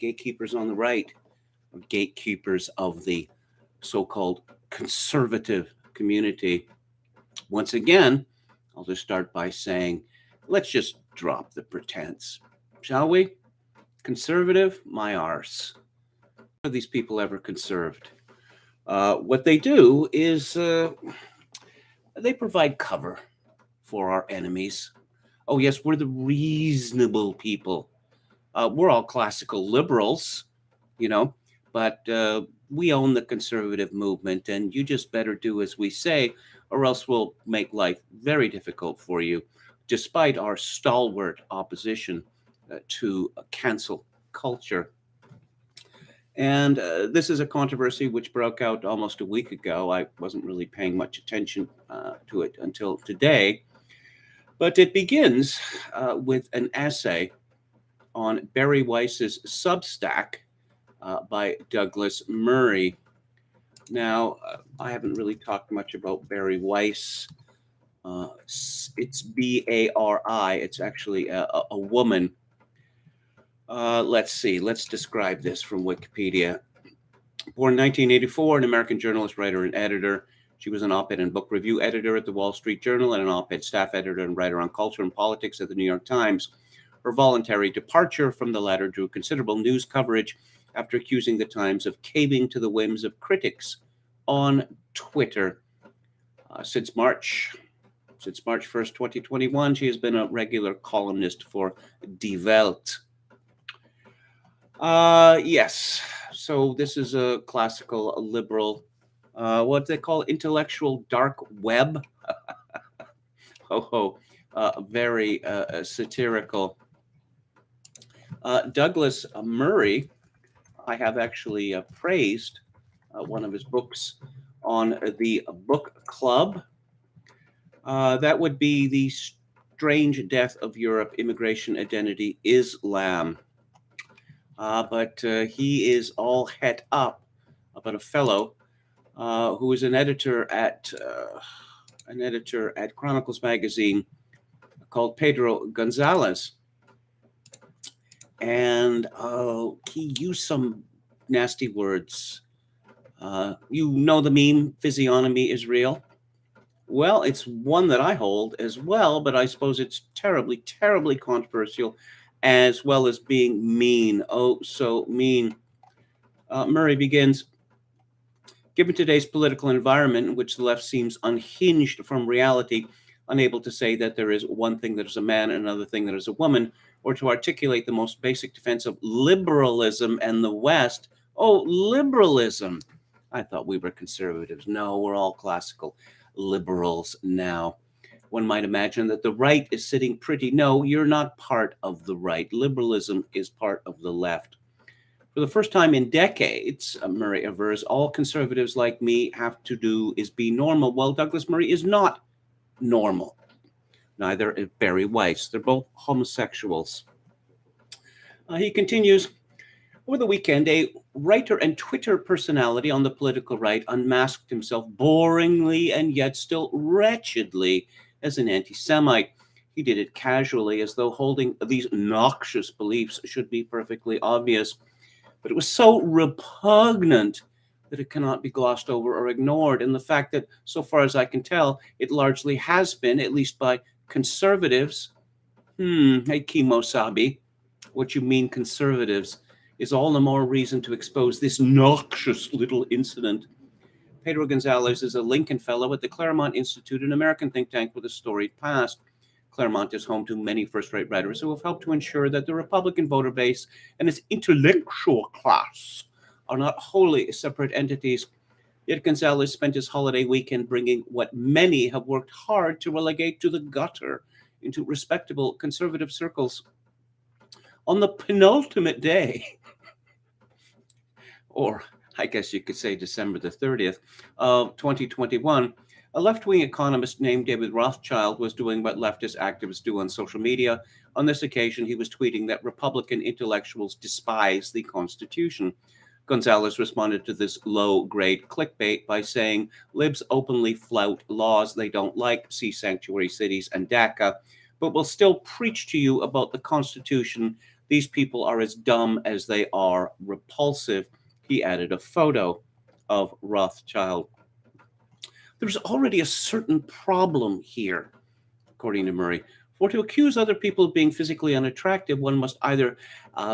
gatekeepers on the right, or gatekeepers of the so-called conservative community. Once again, I'll just start by saying, let's just drop the pretense, shall we? Conservative, my arse. Are these people ever conserved? What they do is they provide cover for our enemies. Oh, yes, we're the reasonable people. We're all classical liberals, but we own the conservative movement, and you just better do as we say, or else we'll make life very difficult for you, despite our stalwart opposition to cancel culture. And this is a controversy which broke out almost a week ago. I wasn't really paying much attention to it until today. But it begins with an essay on Barry Weiss's Substack by Douglas Murray. Now, I haven't really talked much about Barry Weiss. It's B-A-R-I. It's actually a woman. Let's see. Let's describe this from Wikipedia. Born in 1984, an American journalist, writer, and editor. She was an op-ed and book review editor at the Wall Street Journal and an op-ed staff editor and writer on culture and politics at the New York Times. Her voluntary departure from the latter drew considerable news coverage after accusing the Times of caving to the whims of critics on Twitter. Since March 1st, 2021, she has been a regular columnist for Die Welt. Yes, so this is a classical liberal, what they call intellectual dark web. Very satirical. Douglas Murray, I have actually praised one of his books on the book club. That would be The Strange Death of Europe, Immigration, Identity, Islam. But he is all het up about a fellow who is an editor at Chronicles magazine called Pedro Gonzalez. And he used some nasty words. You know the meme, physiognomy is real? Well, it's one that I hold as well, but I suppose it's terribly, terribly controversial, as well as being mean. Oh, so mean. Murray begins, given today's political environment in which the left seems unhinged from reality, unable to say that there is one thing that is a man and another thing that is a woman, or to articulate the most basic defense of liberalism and the West. Oh, liberalism. I thought we were conservatives. No, we're all classical liberals now. One might imagine that the right is sitting pretty. No, you're not part of the right. Liberalism is part of the left. For the first time in decades, Murray avers, all conservatives like me have to do is be normal. Well, Douglas Murray is not normal. Neither is Barry Weiss. They're both homosexuals. He continues, over the weekend, a writer and Twitter personality on the political right unmasked himself boringly and yet still wretchedly as an anti-Semite. He did it casually, as though holding these noxious beliefs should be perfectly obvious. But it was so repugnant that it cannot be glossed over or ignored. And the fact that, so far as I can tell, it largely has been, at least by conservatives. Hey, Kimosabi, what you mean conservatives is all the more reason to expose this noxious little incident. Pedro Gonzalez is a Lincoln Fellow at the Claremont Institute, an American think tank with a storied past. Claremont is home to many first-rate writers who have helped to ensure that the Republican voter base and its intellectual class are not wholly separate entities. Yet Gonzalez spent his holiday weekend bringing what many have worked hard to relegate to the gutter into respectable conservative circles. On the penultimate day, or I guess you could say December the 30th of 2021, a left-wing economist named David Rothschild was doing what leftist activists do on social media. On this occasion, he was tweeting that Republican intellectuals despise the Constitution. Gonzalez responded to this low-grade clickbait by saying, libs openly flout laws they don't like, see sanctuary cities and DACA, but will still preach to you about the Constitution These people are as dumb as they are repulsive. He added a photo of Rothschild. There's already a certain problem here, according to Murray. For to accuse other people of being physically unattractive, one must either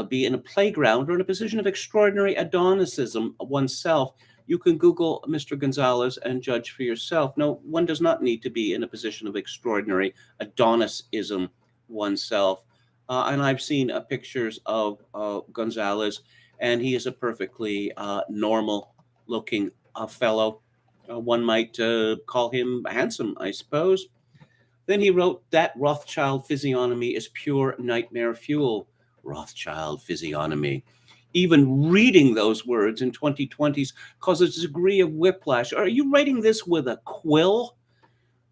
be in a playground or in a position of extraordinary Adonicism oneself. You can Google Mr. Gonzalez and judge for yourself. No, one does not need to be in a position of extraordinary Adonisism oneself. And I've seen pictures of Gonzalez, and he is a perfectly normal-looking fellow. One might call him handsome, I suppose. Then he wrote, that Rothschild physiognomy is pure nightmare fuel. Rothschild physiognomy. Even reading those words in 2020s causes a degree of whiplash. Are you writing this with a quill?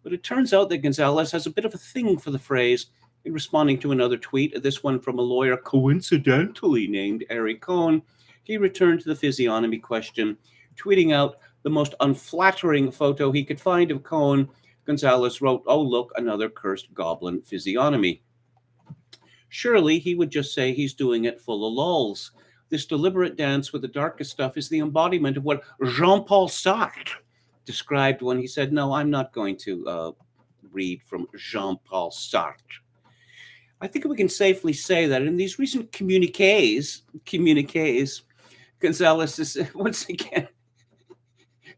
But it turns out that Gonzalez has a bit of a thing for the phrase. In responding to another tweet, this one from a lawyer coincidentally named Ari Cohn, he returned to the physiognomy question, tweeting out the most unflattering photo he could find of Cohn. Gonzalez wrote, oh, look, another cursed goblin physiognomy. Surely he would just say he's doing it full of lulz. This deliberate dance with the darkest stuff is the embodiment of what Jean-Paul Sartre described when he said, no, I'm not going to read from Jean-Paul Sartre. I think we can safely say that in these recent communiques, Gonzalez is, once again,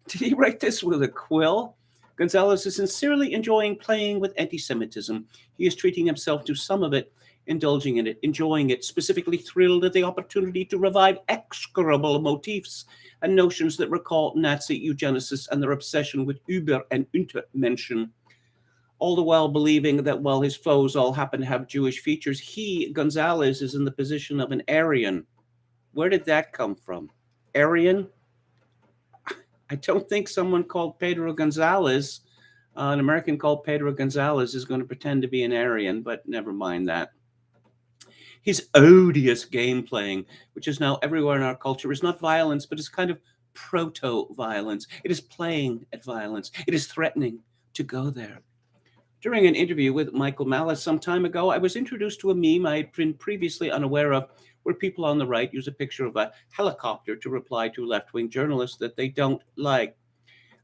did he write this with a quill? Gonzalez is sincerely enjoying playing with anti-Semitism. He is treating himself to some of it, indulging in it, enjoying it, specifically thrilled at the opportunity to revive execrable motifs and notions that recall Nazi eugenicists and their obsession with Über- and Untermenschen. All the while believing that while his foes all happen to have Jewish features, he, Gonzalez, is in the position of an Aryan. Where did that come from? Aryan? I don't think someone called Pedro Gonzalez, an American called Pedro Gonzalez, is going to pretend to be an Aryan, but never mind that. His odious game playing, which is now everywhere in our culture, is not violence, but is kind of proto-violence. It is playing at violence. It is threatening to go there. During an interview with Michael Malice some time ago, I was introduced to a meme I had been previously unaware of, where people on the right use a picture of a helicopter to reply to left-wing journalists that they don't like.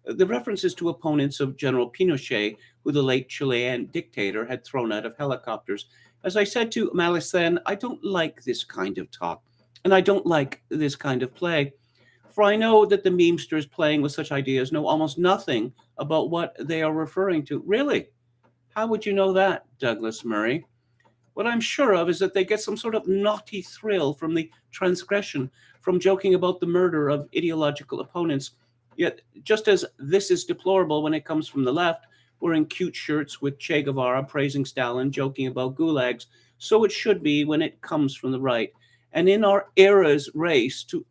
The reference is to opponents of General Pinochet, who the late Chilean dictator had thrown out of helicopters. As I said to Malice then, I don't like this kind of talk, and I don't like this kind of play, for I know that the memesters playing with such ideas know almost nothing about what they are referring to. Really? How would you know that, Douglas Murray? What I'm sure of is that they get some sort of naughty thrill from the transgression, from joking about the murder of ideological opponents. Yet, just as this is deplorable when it comes from the left, wearing cute shirts with Che Guevara praising Stalin, joking about gulags, so it should be when it comes from the right. And in our era's race, to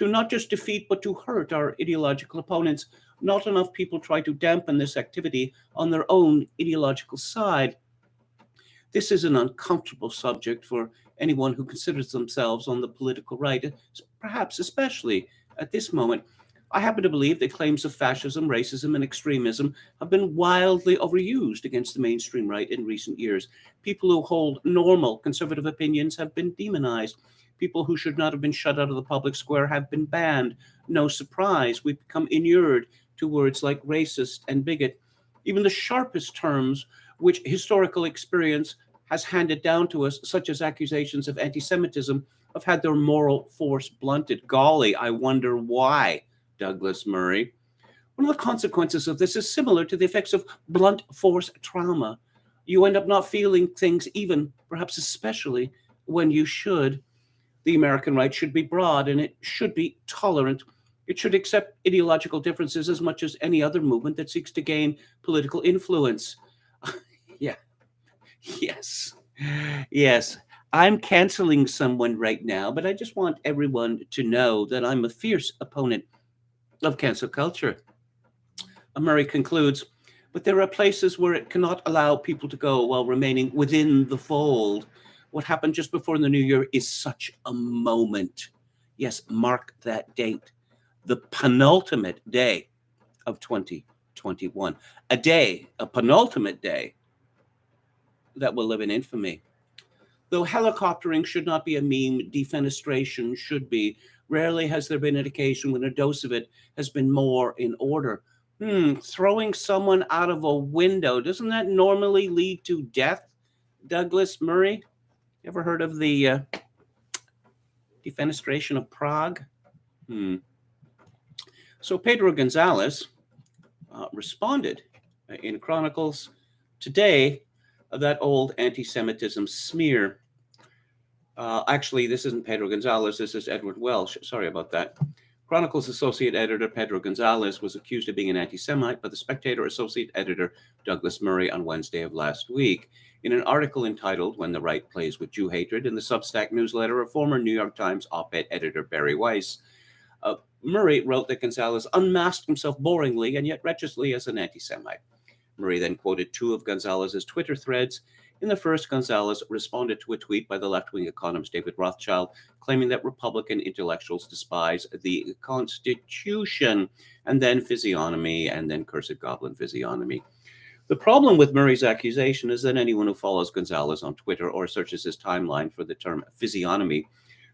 not just defeat but to hurt our ideological opponents, not enough people try to dampen this activity on their own ideological side. This is an uncomfortable subject for anyone who considers themselves on the political right, perhaps especially at this moment. I happen to believe that claims of fascism, racism, and extremism have been wildly overused against the mainstream right in recent years. People who hold normal conservative opinions have been demonized. People who should not have been shut out of the public square have been banned. No surprise, we've become inured to words like racist and bigot. Even the sharpest terms which historical experience has handed down to us, such as accusations of anti-Semitism, have had their moral force blunted. Golly, I wonder why, Douglas Murray. One of the consequences of this is similar to the effects of blunt force trauma. You end up not feeling things, even, perhaps especially, when you should. The American right should be broad, and it should be tolerant. It should accept ideological differences as much as any other movement that seeks to gain political influence. Yeah. Yes. I'm canceling someone right now, but I just want everyone to know that I'm a fierce opponent of cancel culture. Murray concludes, but there are places where it cannot allow people to go while remaining within the fold. What happened just before the new year is such a moment. Yes, mark that date. The penultimate day of 2021. A penultimate day that will live in infamy. Though helicoptering should not be a meme, defenestration should be. Rarely has there been an occasion when a dose of it has been more in order. Throwing someone out of a window, doesn't that normally lead to death? Douglas Murray, ever heard of the defenestration of Prague? So Pedro Gonzalez responded in Chronicles today of that old anti-Semitism smear. Actually, this isn't Pedro Gonzalez, this is Edward Welsh. Sorry about that. Chronicles associate editor Pedro Gonzalez was accused of being an anti-Semite by the Spectator associate editor Douglas Murray on Wednesday of last week. In an article entitled When the Right Plays with Jew Hatred in the Substack newsletter of former New York Times op-ed editor Barry Weiss, Murray wrote that Gonzalez unmasked himself boringly and yet wretchedly as an anti-Semite. Murray then quoted two of Gonzalez's Twitter threads. In the first, Gonzalez responded to a tweet by the left-wing economist David Rothschild, claiming that Republican intellectuals despise the Constitution, and then physiognomy, and then cursed goblin physiognomy. The problem with Murray's accusation is that anyone who follows Gonzalez on Twitter or searches his timeline for the term physiognomy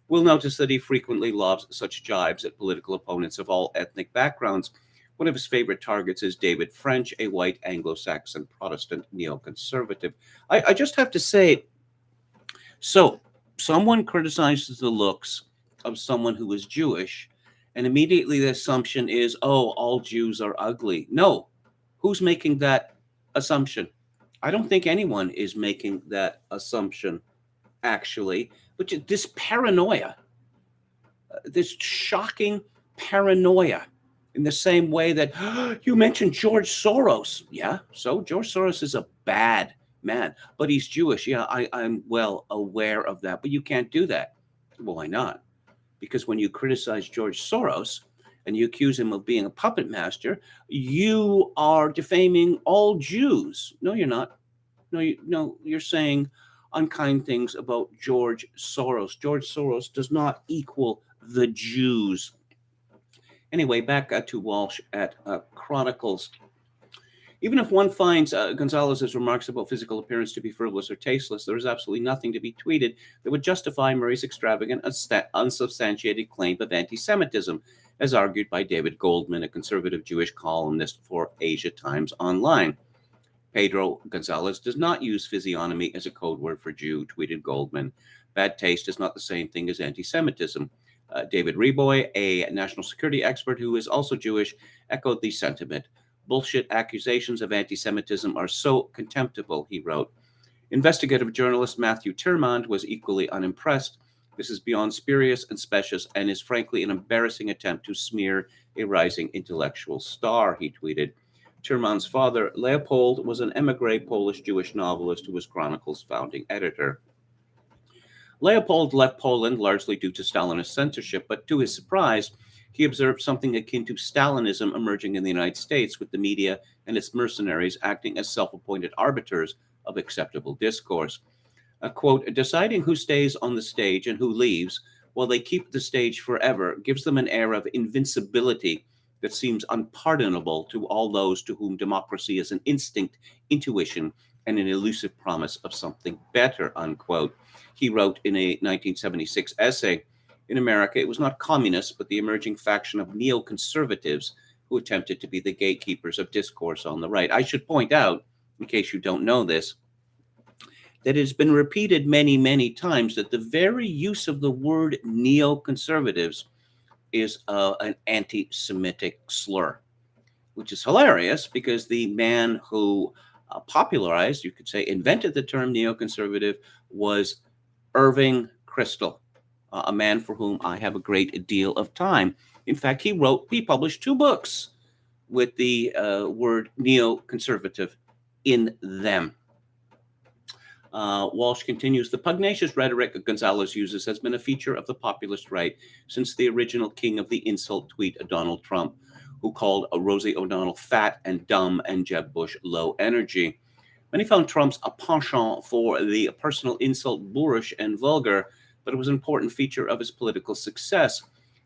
will notice that he frequently lobs such jibes at political opponents of all ethnic backgrounds. One of his favorite targets is David French, a white Anglo-Saxon Protestant neoconservative. I just have to say, so someone criticizes the looks of someone who is Jewish, and immediately the assumption is, oh, all Jews are ugly. No, who's making that assumption? I don't think anyone is making that assumption, actually. But this paranoia, this shocking paranoia, in the same way that you mentioned George Soros. Yeah, so George Soros is a bad man, but he's Jewish. Yeah, I'm well aware of that, but you can't do that. Well, why not? Because when you criticize George Soros and you accuse him of being a puppet master, you are defaming all Jews. No, you're not. No, you're saying unkind things about George Soros. George Soros does not equal the Jews. Anyway, back to Walsh at Chronicles. Even if one finds Gonzalez's remarks about physical appearance to be frivolous or tasteless, there is absolutely nothing to be tweeted that would justify Murray's extravagant, unsubstantiated claim of anti-Semitism, as argued by David Goldman, a conservative Jewish columnist for Asia Times Online. Pedro Gonzalez does not use physiognomy as a code word for Jew, tweeted Goldman. Bad taste is not the same thing as anti-Semitism. David Reboy, a national security expert who is also Jewish, echoed the sentiment. Bullshit accusations of anti-Semitism are so contemptible, he wrote. Investigative journalist Matthew Termond was equally unimpressed. This is beyond spurious and specious and is frankly an embarrassing attempt to smear a rising intellectual star, he tweeted. Termond's father, Leopold, was an émigré Polish Jewish novelist who was Chronicle's founding editor. Leopold left Poland largely due to Stalinist censorship, but to his surprise, he observed something akin to Stalinism emerging in the United States, with the media and its mercenaries acting as self-appointed arbiters of acceptable discourse. Quote, deciding who stays on the stage and who leaves, while they keep the stage forever, gives them an air of invincibility that seems unpardonable to all those to whom democracy is an instinct, intuition, and an elusive promise of something better, unquote. He wrote in a 1976 essay, in America, it was not communists, but the emerging faction of neoconservatives who attempted to be the gatekeepers of discourse on the right. I should point out, in case you don't know this, that it has been repeated many, many times that the very use of the word neoconservatives is an anti-Semitic slur, which is hilarious because the man who popularized, you could say, invented the term neoconservative was Irving Kristol, a man for whom I have a great deal of time. In fact, he published 2 books with the word neoconservative in them. Walsh continues, the pugnacious rhetoric Gonzalez uses has been a feature of the populist right since the original king of the insult tweet, Donald Trump, who called Rosie O'Donnell fat and dumb and Jeb Bush low energy. Many found Trump's a penchant for the personal insult boorish and vulgar, but it was an important feature of his political success.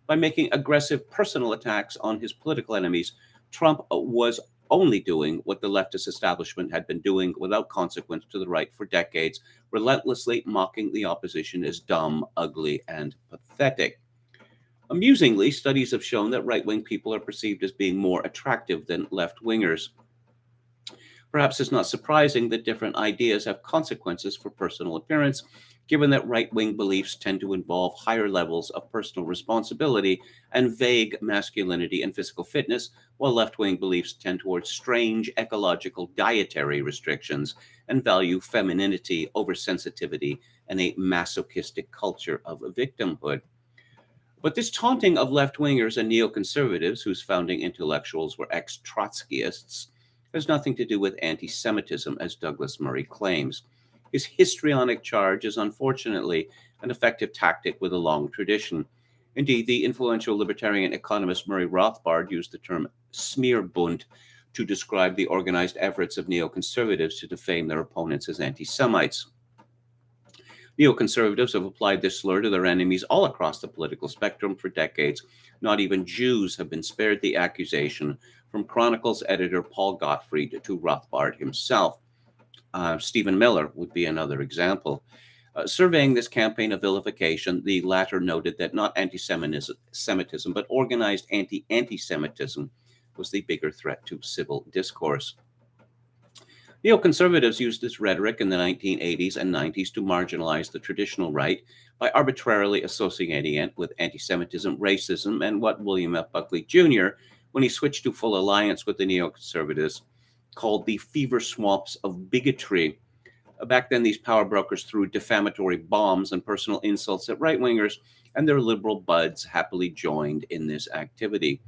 By making aggressive personal attacks on his political enemies, Trump was only doing what the leftist establishment had been doing without consequence to the right for decades, relentlessly mocking the opposition as dumb, ugly, and pathetic. Amusingly, studies have shown that right wing people are perceived as being more attractive than left wingers. Perhaps it's not surprising that different ideas have consequences for personal appearance, given that right wing beliefs tend to involve higher levels of personal responsibility and vague masculinity and physical fitness, while left wing beliefs tend towards strange ecological dietary restrictions and value femininity over sensitivity and a masochistic culture of victimhood. But this taunting of left wingers and neoconservatives, whose founding intellectuals were ex Trotskyists, has nothing to do with anti Semitism, as Douglas Murray claims. His histrionic charge is unfortunately an effective tactic with a long tradition. Indeed, the influential libertarian economist Murray Rothbard used the term smearbund to describe the organized efforts of neoconservatives to defame their opponents as anti Semites. Neoconservatives have applied this slur to their enemies all across the political spectrum for decades. Not even Jews have been spared the accusation, from Chronicles editor Paul Gottfried to Rothbard himself. Stephen Miller would be another example. Surveying this campaign of vilification, the latter noted that not anti-Semitism, but organized anti-Semitism was the bigger threat to civil discourse. Neoconservatives used this rhetoric in the 1980s and 90s to marginalize the traditional right by arbitrarily associating it with anti-Semitism, racism, and what William F. Buckley Jr., when he switched to full alliance with the neoconservatives, called the fever swamps of bigotry. Back then, these power brokers threw defamatory bombs and personal insults at right-wingers, and their liberal buds happily joined in this activity.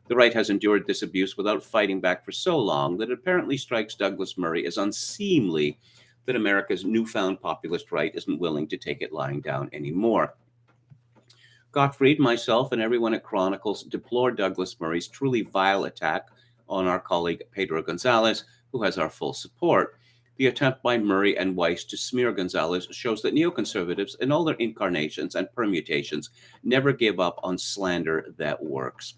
The right has endured this abuse without fighting back for so long that it apparently strikes Douglas Murray as unseemly that America's newfound populist right isn't willing to take it lying down anymore. Gottfried, myself, and everyone at Chronicles deplore Douglas Murray's truly vile attack on our colleague Pedro Gonzalez, who has our full support. The attempt by Murray and Weiss to smear Gonzalez shows that neoconservatives, in all their incarnations and permutations, never give up on slander that works.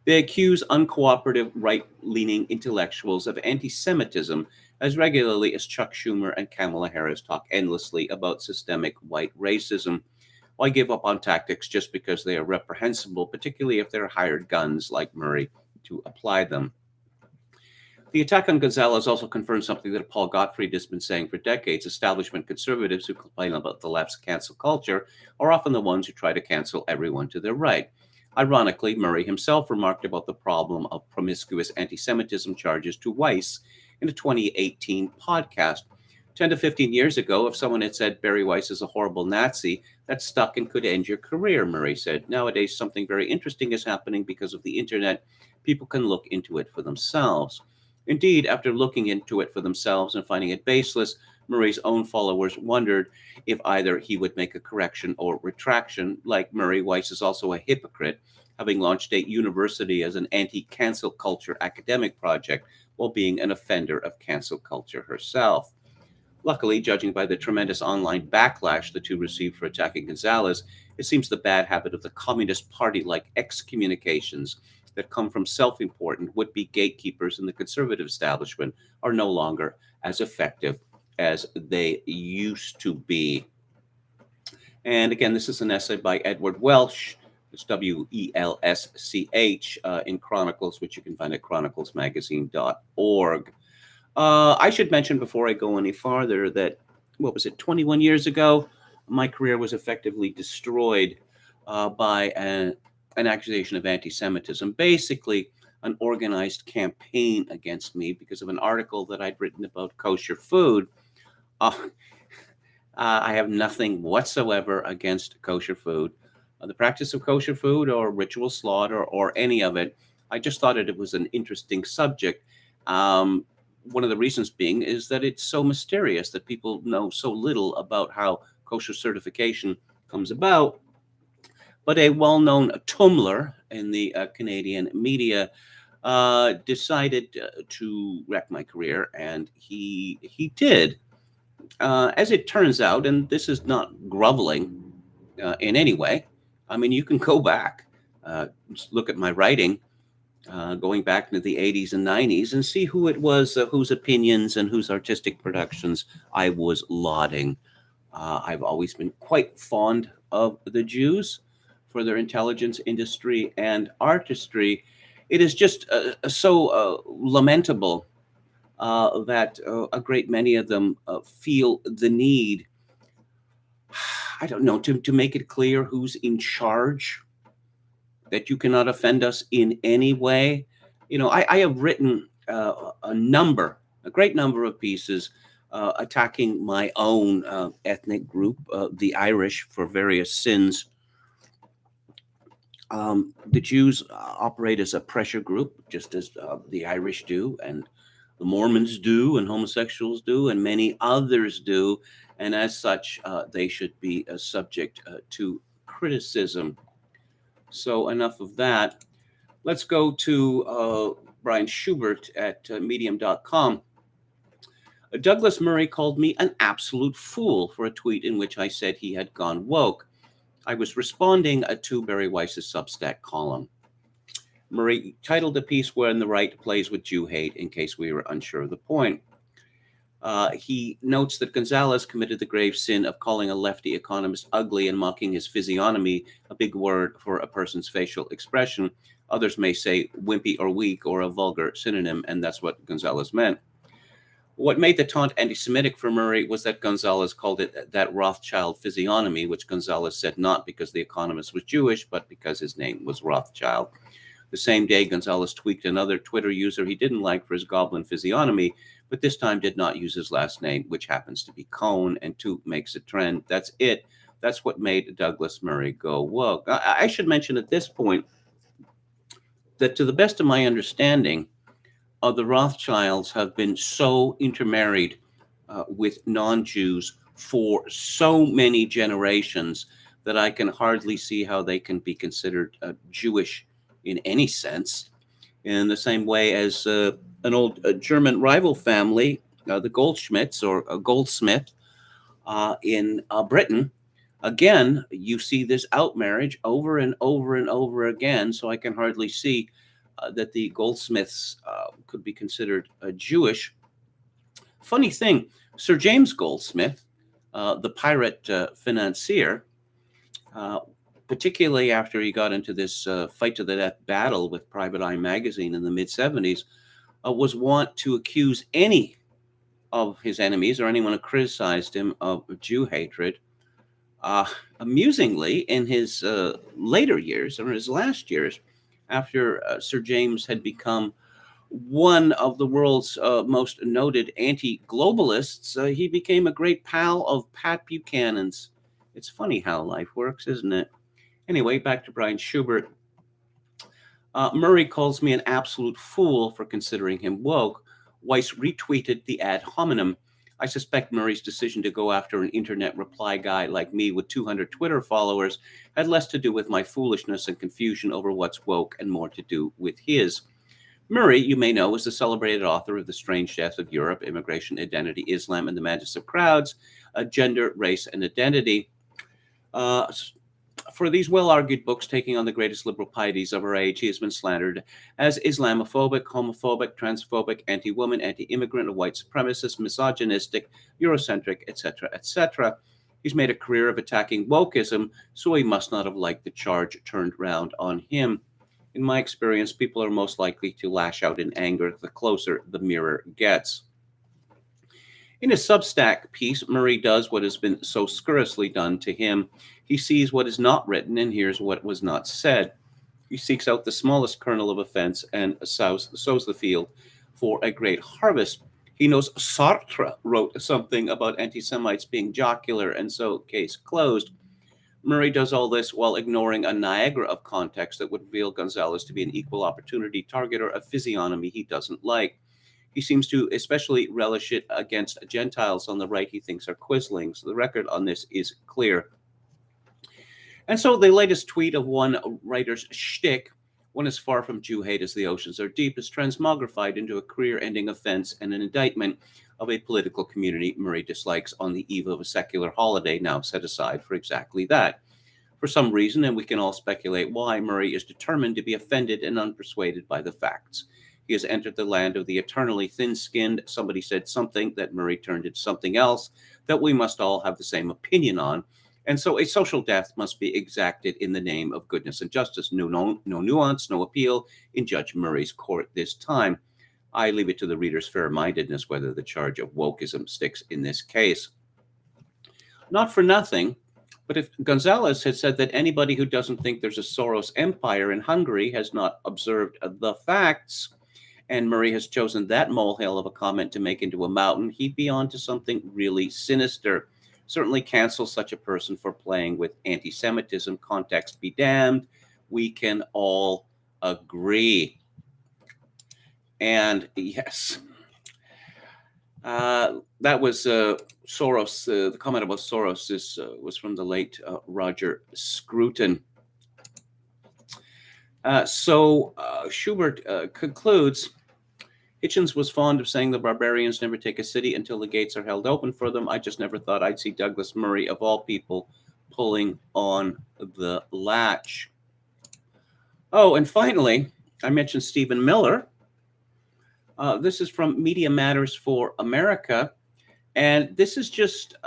They accuse uncooperative right-leaning intellectuals of anti-Semitism as regularly as Chuck Schumer and Kamala Harris talk endlessly about systemic white racism. Why give up on tactics just because they are reprehensible, particularly if they're hired guns like Murray to apply them? The attack on Gonzalez also confirms something that Paul Gottfried has been saying for decades. Establishment conservatives who complain about the left's cancel culture are often the ones who try to cancel everyone to their right. Ironically, Murray himself remarked about the problem of promiscuous anti-Semitism charges to Weiss in a 2018 podcast. 10 to 15 years ago, if someone had said Barry Weiss is a horrible Nazi, that stuck and could end your career, Murray said. Nowadays, something very interesting is happening because of the internet. People can look into it for themselves. Indeed, after looking into it for themselves and finding it baseless, Murray's own followers wondered if either he would make a correction or retraction. Like Murray, Weiss is also a hypocrite, having launched a university as an anti-cancel culture academic project while being an offender of cancel culture herself. Luckily, judging by the tremendous online backlash the two received for attacking Gonzalez, it seems the bad habit of the Communist Party-like excommunications that come from self-important would-be gatekeepers in the conservative establishment are no longer as effective as they used to be. And again, this is an essay by Edward Welsh. It's Welsch in Chronicles, which you can find at chroniclesmagazine.org. I should mention before I go any farther that, 21 years ago, my career was effectively destroyed by an accusation of anti-Semitism, basically an organized campaign against me because of an article that I'd written about kosher food. I have nothing whatsoever against kosher food. The practice of kosher food or ritual slaughter or any of it, I just thought it was an interesting subject. One of the reasons being is that it's so mysterious that people know so little about how kosher certification comes about. But a well-known Tumblr in the Canadian media decided to wreck my career, and he did. As it turns out, and this is not groveling in any way, I mean, you can go back, just look at my writing. going back into the 80s and 90s, and see who it was, whose opinions and whose artistic productions I was lauding. I've always been quite fond of the Jews for their intelligence, industry, and artistry. It is just so lamentable that a great many of them feel the need, I don't know, to make it clear who's in charge, that you cannot offend us in any way. I have written a great number of pieces attacking my own ethnic group, the Irish, for various sins. The Jews operate as a pressure group, just as the Irish do, and the Mormons do, and homosexuals do, and many others do. And as such, they should be subject to criticism. So enough of that. Let's go to Brian Schubert at medium.com. Douglas Murray called me an absolute fool for a tweet in which I said he had gone woke. I was responding to Barry Weiss's Substack column. Murray titled the piece "When the Right Plays with Jew Hate," in case we were unsure of the point. He notes that Gonzalez committed the grave sin of calling a lefty economist ugly and mocking his physiognomy, a big word for a person's facial expression. Others may say wimpy or weak or a vulgar synonym, and that's what Gonzalez meant. What made the taunt anti-Semitic for Murray was that Gonzalez called it that Rothschild physiognomy, which Gonzalez said not because the economist was Jewish, but because his name was Rothschild. The same day, Gonzalez tweaked another Twitter user he didn't like for his goblin physiognomy, but this time did not use his last name, which happens to be Cohn, and two makes a trend. That's it. That's what made Douglas Murray go woke. I should mention at this point that, to the best of my understanding, the Rothschilds have been so intermarried with non-Jews for so many generations that I can hardly see how they can be considered Jewish in any sense. In the same way as an old German rival family, the Goldschmidts or Goldsmith in Britain, again, you see this outmarriage over and over and over again. So I can hardly see that the Goldsmiths could be considered Jewish. Funny thing, Sir James Goldsmith, the pirate financier, particularly after he got into this fight to the death battle with Private Eye magazine in the mid-70s, was wont to accuse any of his enemies or anyone who criticized him of Jew hatred. Amusingly, in his later years, or his last years, after Sir James had become one of the world's most noted anti-globalists, he became a great pal of Pat Buchanan's. It's funny how life works, isn't it? Anyway, back to Brian Schubert. Murray calls me an absolute fool for considering him woke. Weiss retweeted the ad hominem. I suspect Murray's decision to go after an internet reply guy like me with 200 Twitter followers had less to do with my foolishness and confusion over what's woke and more to do with his. Murray, you may know, is the celebrated author of The Strange Death of Europe, Immigration, Identity, Islam, and the Madness of Crowds, Gender, Race, and Identity. For these well-argued books taking on the greatest liberal pieties of our age, he has been slandered as Islamophobic, homophobic, transphobic, anti-woman, anti-immigrant, a white supremacist, misogynistic, Eurocentric, etc., etc. He's made a career of attacking wokeism, so he must not have liked the charge turned round on him. In my experience, people are most likely to lash out in anger the closer the mirror gets. In his Substack piece, Murray does what has been so scurrilously done to him. He sees what is not written and hears what was not said. He seeks out the smallest kernel of offense and sows the field for a great harvest. He knows Sartre wrote something about anti-Semites being jocular, and so case closed. Murray does all this while ignoring a Niagara of context that would reveal Gonzalez to be an equal opportunity targeter, a physiognomy he doesn't like. He seems to especially relish it against Gentiles on the right he thinks are quislings. The record on this is clear. And so the latest tweet of one writer's shtick, "One as far from Jew hate as the oceans are deep," is transmogrified into a career-ending offense and an indictment of a political community Murray dislikes on the eve of a secular holiday now set aside for exactly that. For some reason, and we can all speculate why, Murray is determined to be offended and unpersuaded by the facts. He has entered the land of the eternally thin-skinned. Somebody said something that Murray turned into something else that we must all have the same opinion on. And so a social death must be exacted in the name of goodness and justice. No nuance, no appeal in Judge Murray's court this time. I leave it to the reader's fair-mindedness whether the charge of wokeism sticks in this case. Not for nothing, but if Gonzalez had said that anybody who doesn't think there's a Soros empire in Hungary has not observed the facts, and Murray has chosen that molehill of a comment to make into a mountain, he'd be on to something really sinister. Certainly cancel such a person for playing with anti-Semitism. Context be damned. We can all agree. And yes, that was Soros. The comment about Soros was from the late Roger Scruton. So Schubert concludes, Hitchens was fond of saying the barbarians never take a city until the gates are held open for them. I just never thought I'd see Douglas Murray, of all people, pulling on the latch. Oh, and finally, I mentioned Stephen Miller. This is from Media Matters for America, and this is just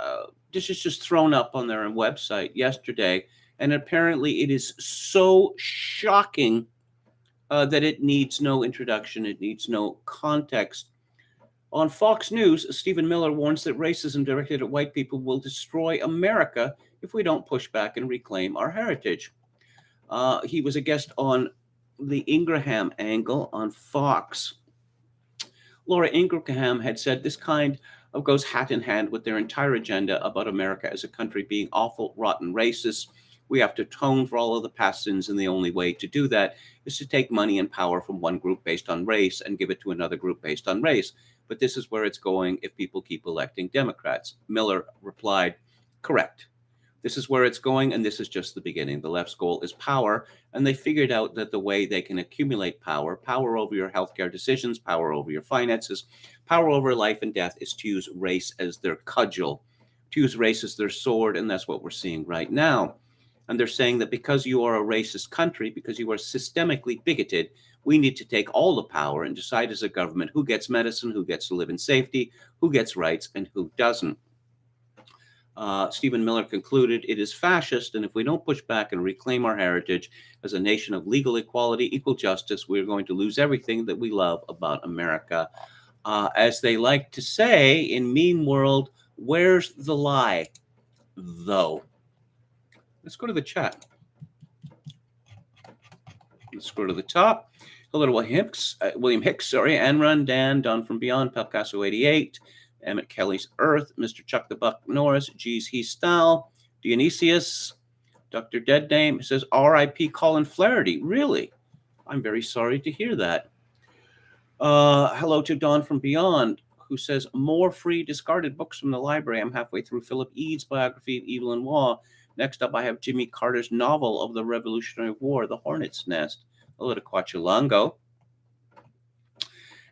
thrown up on their website yesterday, and apparently it is so shocking that it needs no introduction, it needs no context. On Fox News, Stephen Miller warns that racism directed at white people will destroy America if we don't push back and reclaim our heritage. He was a guest on the Ingraham angle on Fox. Laura Ingraham had said this kind of goes hat in hand with their entire agenda about America as a country being awful, rotten, racist. We have to atone for all of the past sins, and the only way to do that is to take money and power from one group based on race and give it to another group based on race. But this is where it's going if people keep electing Democrats. Miller replied, correct. This is where it's going, and this is just the beginning. The left's goal is power, and they figured out that the way they can accumulate power over your healthcare decisions, power over your finances, power over life and death, is to use race as their cudgel, to use race as their sword, and that's what we're seeing right now. And they're saying that because you are a racist country, because you are systemically bigoted, we need to take all the power and decide as a government who gets medicine, who gets to live in safety, who gets rights, and who doesn't. Stephen Miller concluded, it is fascist, and if we don't push back and reclaim our heritage as a nation of legal equality, equal justice, we're going to lose everything that we love about America. As they like to say in meme world, where's the lie, though? Let's go to the chat. Let's go to the top. Hello to William Hicks, Anne Run, Dan, Don from Beyond, Pelcasso 88, Emmett Kelly's Earth, Mr. Chuck the Buck Norris, Geez He Style, Dionysius, Dr. Deadname says R.I.P. Colin Flaherty. Really? I'm very sorry to hear that. Hello to Don from Beyond, who says more free discarded books from the library. I'm halfway through Philip Eads' biography of Evelyn Waugh. Next up, I have Jimmy Carter's novel of the Revolutionary War, The Hornet's Nest. Hello to Quachulango.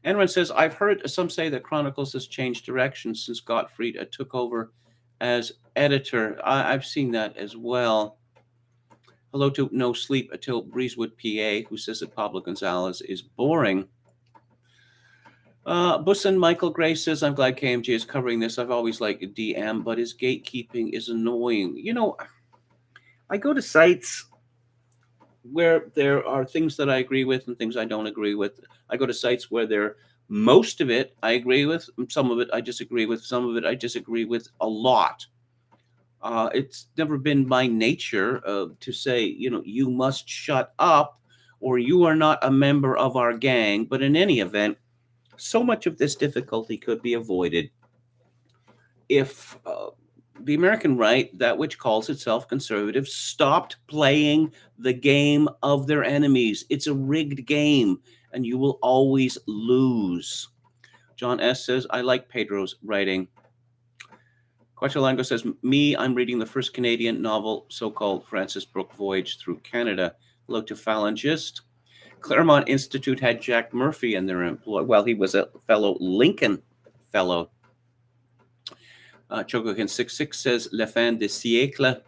Enron says, I've heard some say that Chronicles has changed direction since Gottfried took over as editor. I've seen that as well. Hello to No Sleep Until Breezewood, PA, who says that Pablo Gonzalez is boring. Bussin Michael Gray says, I'm glad KMG is covering this. I've always liked DM, but his gatekeeping is annoying. You know, I go to sites where there are things that I agree with and things I don't agree with. I go to sites where most of it I agree with, some of it I disagree with, some of it I disagree with a lot. It's never been my nature to say, you must shut up or you are not a member of our gang. But in any event, so much of this difficulty could be avoided if the American right, that which calls itself conservative, stopped playing the game of their enemies. It's a rigged game, and you will always lose. John S. says, I like Pedro's writing. Quachalango says, I'm reading the first Canadian novel, so-called Francis Brooke Voyage Through Canada. Hello to Phalangist. Claremont Institute had Jack Murphy in their employ. Well, he was a fellow Lincoln fellow. Chocokin 66 says, La fin de siècle.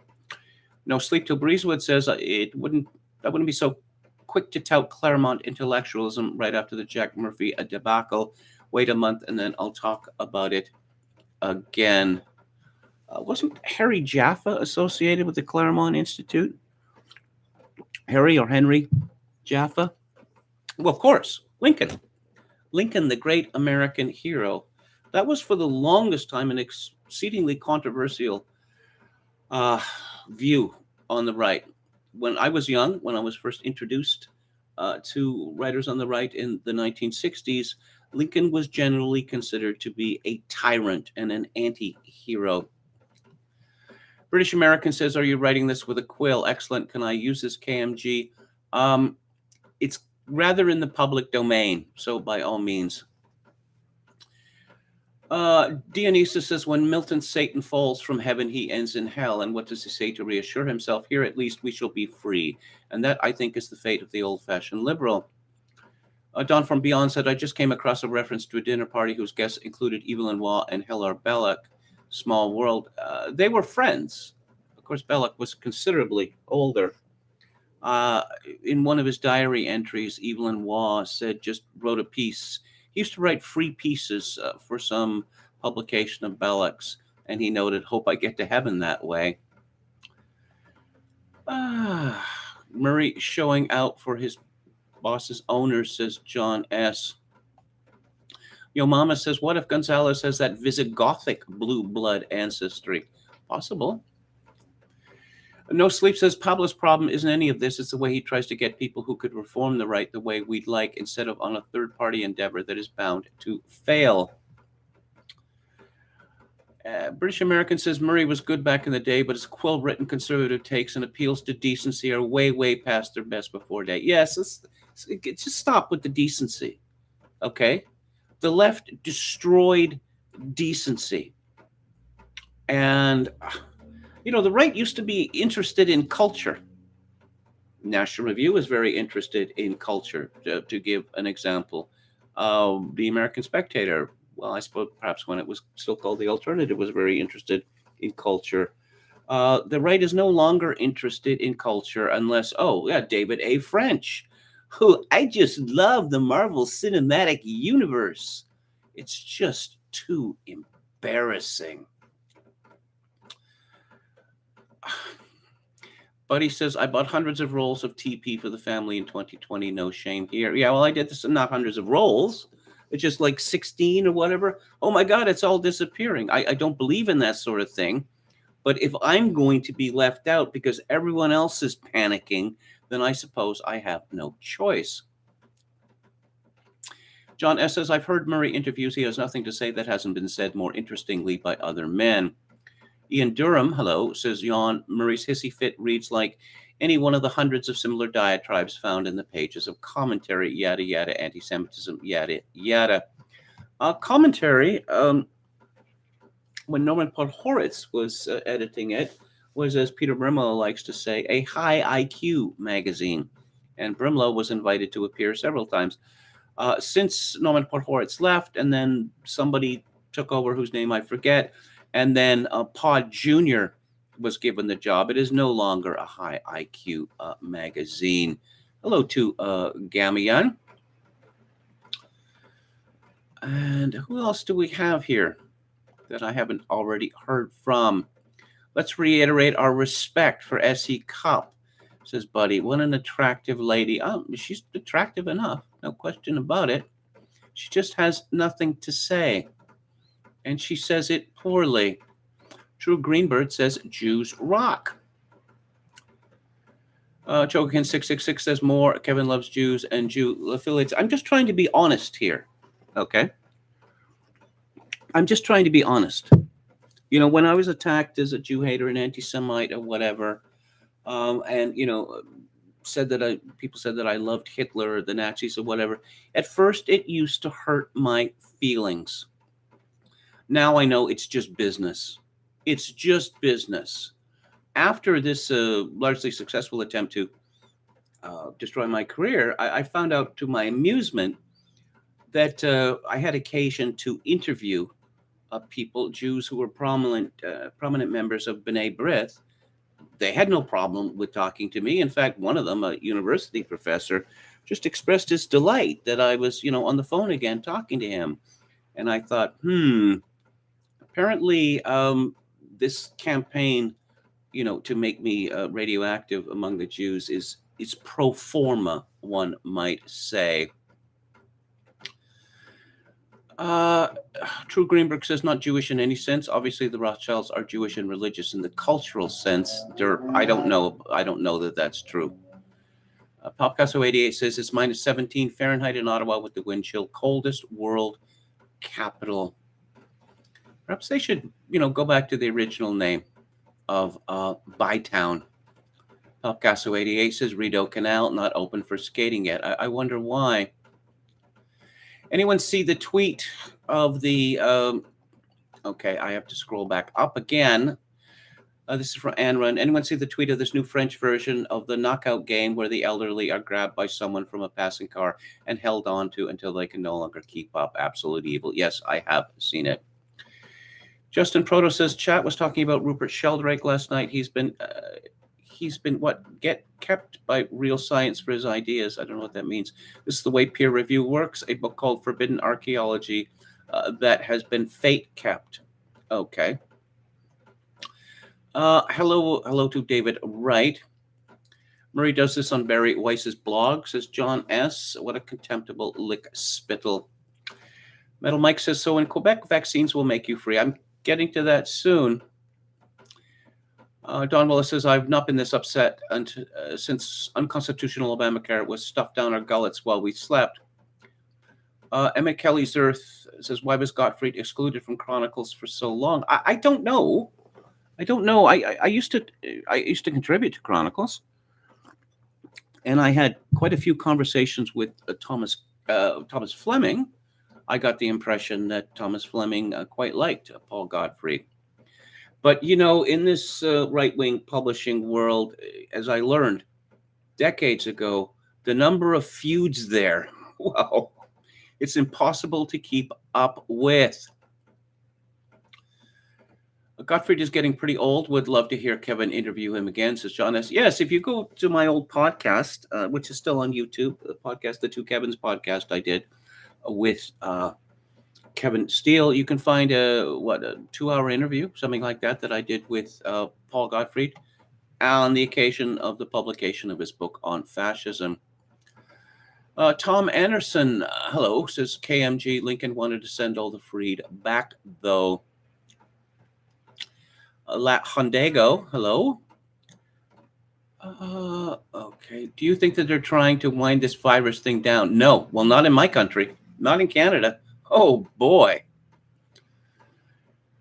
No Sleep Till Breezewood says I wouldn't be so quick to tout Claremont intellectualism right after the Jack Murphy debacle. Wait a month and then I'll talk about it again. Wasn't Harry Jaffa associated with the Claremont Institute? Harry or Henry Jaffa? Well, of course, Lincoln. Lincoln, the great American hero. That was for the longest time an exceedingly controversial view on the right. When I was young, when I was first introduced to writers on the right in the 1960s, Lincoln was generally considered to be a tyrant and an anti-hero. British American says, are you writing this with a quill? Excellent. Can I use this KMG? It's rather in the public domain, so by all means. Dionysus says, when Milton's Satan falls from heaven, he ends in hell. And what does he say to reassure himself? Here at least we shall be free. And that, I think, is the fate of the old-fashioned liberal. Don from Beyond said, I just came across a reference to a dinner party whose guests included Evelyn Waugh and Hilaire Belloc. Small world. They were friends. Of course, Belloc was considerably older. In one of his diary entries, Evelyn Waugh wrote a piece. He used to write free pieces for some publication of Belloc's, and he noted, hope I get to heaven that way. Murray showing out for his boss's owner, says John S. Yo Mama says, what if Gonzalez has that Visigothic blue blood ancestry? Possible. No Sleep says, Pablo's problem isn't any of this. It's the way he tries to get people who could reform the right the way we'd like, instead of on a third-party endeavor that is bound to fail. British American says, Murray was good back in the day, but his quill-written conservative takes and appeals to decency are way, way past their best before day. Yes, just stop with the decency, okay? The left destroyed decency. And, the right used to be interested in culture. National Review is very interested in culture, to give an example. The American Spectator, well, I suppose perhaps when it was still called The Alternative, was very interested in culture. The right is no longer interested in culture unless, David A. French, who I just love the Marvel Cinematic Universe. It's just too embarrassing. Buddy says, I bought hundreds of rolls of TP for the family in 2020. No shame here. Yeah, well, I did this, not hundreds of rolls. It's just like 16 or whatever. Oh my God, it's all disappearing. I don't believe in that sort of thing. But if I'm going to be left out because everyone else is panicking, then I suppose I have no choice. John S. says, I've heard Murray interviews. He has nothing to say that hasn't been said more interestingly by other men. Ian Durham, hello, says Jan, Murray's hissy fit reads like any one of the hundreds of similar diatribes found in the pages of commentary, yada, yada, anti-Semitism, yada, yada. Commentary, when Norman Podhoretz was editing it, was, as Peter Brimlow likes to say, a high IQ magazine. And Brimlow was invited to appear several times. Since Norman Podhoretz left, and then somebody took over whose name I forget, and then Pod Jr. was given the job, it is no longer a high IQ magazine. Hello to Gamian. And who else do we have here that I haven't already heard from? Let's reiterate our respect for S.E. Cupp, says Buddy. What an attractive lady. She's attractive enough, no question about it. She just has nothing to say. And she says it poorly. Drew Greenberg says Jews rock. Chokin 666 says more. Kevin loves Jews and Jew affiliates. I'm just trying to be honest here. Okay? I'm just trying to be honest. When I was attacked as a Jew hater, an anti-Semite or whatever, and, people said that I loved Hitler or the Nazis or whatever, at first it used to hurt my feelings. Now I know it's just business. It's just business. After this largely successful attempt to destroy my career, I found out to my amusement that I had occasion to interview people, Jews who were prominent members of B'nai B'rith, they had no problem with talking to me. In fact, one of them, a university professor, just expressed his delight that I was, on the phone again talking to him. And I thought, apparently this campaign, to make me radioactive among the Jews is pro forma, one might say. True Greenberg says not Jewish in any sense. Obviously, the Rothschilds are Jewish and religious in the cultural sense. I don't know that that's true. Popcasso 88 says it's minus 17 Fahrenheit in Ottawa with the wind chill, coldest world capital. Perhaps they should, go back to the original name of Bytown. Popcasso 88 says Rideau Canal not open for skating yet. I wonder why. Anyone see the tweet of the, okay, I have to scroll back up again. This is from Anne Run. Anyone see the tweet of this new French version of the knockout game where the elderly are grabbed by someone from a passing car and held on to until they can no longer keep up? Absolute evil. Yes, I have seen it. Justin Proto says chat was talking about Rupert Sheldrake last night. He's been kept by real science for his ideas. I don't know what that means. This is the way peer review works. A book called Forbidden Archaeology that has been fate kept. Okay. Hello to David Wright. Murray does this on Barry Weiss's blog, says John S. What a contemptible lick spittle. Metal Mike says, so in Quebec, vaccines will make you free. I'm getting to that soon. Don Willis says, I've not been this upset since unconstitutional Obamacare was stuffed down our gullets while we slept. Emmett Kelly's Earth says, why was Gottfried excluded from Chronicles for so long? I don't know. I used to contribute to Chronicles, and I had quite a few conversations with Thomas Fleming. I got the impression that Thomas Fleming quite liked Paul Gottfried. But, in this right-wing publishing world, as I learned decades ago, the number of feuds there, well, it's impossible to keep up with. Gottfried is getting pretty old. Would love to hear Kevin interview him again, says John S. Yes, if you go to my old podcast, which is still on YouTube, the Two Kevins podcast I did with Kevin Steele, you can find a 2-hour interview, something like that I did with Paul Gottfried on the occasion of the publication of his book on fascism. Tom Anderson, hello, says KMG. Lincoln wanted to send all the freed back, though. Hondego, hello. Okay. Do you think that they're trying to wind this virus thing down? No. Well, not in my country. Not in Canada. Oh, boy.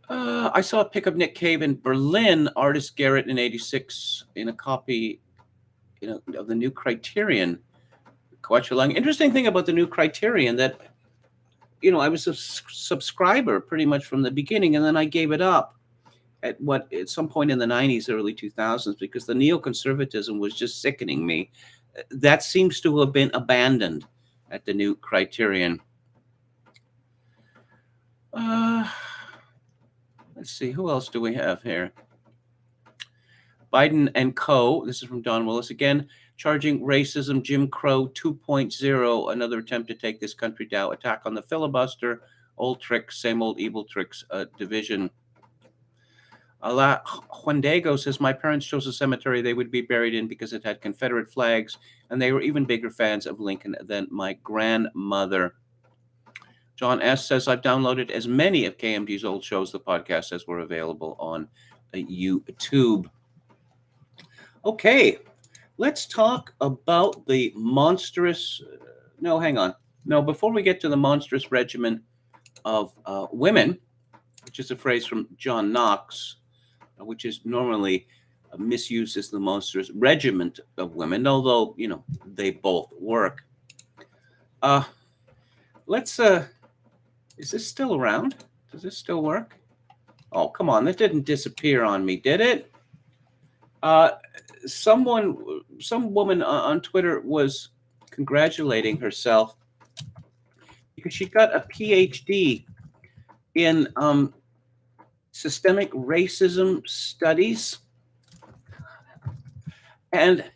I saw a pic of Nick Cave in Berlin, Artist Garrett in 86, in a copy of the New Criterion. Quetzalcoatl. Interesting thing about the New Criterion that, I was a subscriber pretty much from the beginning, and then I gave it up at some point in the 90s, early 2000s, because the neoconservatism was just sickening me. That seems to have been abandoned at the New Criterion. Let's see, who else do we have here? Biden and Co. This is from Don Willis again. Charging racism, Jim Crow 2.0, another attempt to take this country down. Attack on the filibuster, old tricks, same old evil tricks, division. Juan Diego says, my parents chose a cemetery they would be buried in because it had Confederate flags, and they were even bigger fans of Lincoln than my grandmother. John S. says, I've downloaded as many of KMG's old shows, the podcast, as were available on YouTube. Okay, let's talk about the monstrous... No, hang on. No, before we get to the monstrous regimen of women, which is a phrase from John Knox, which is normally misused as the monstrous regiment of women, although, they both work. Let's... Is this still around? Does this still work? Oh, come on. That didn't disappear on me, did it? Some woman on Twitter was congratulating herself because she got a PhD in systemic racism studies. And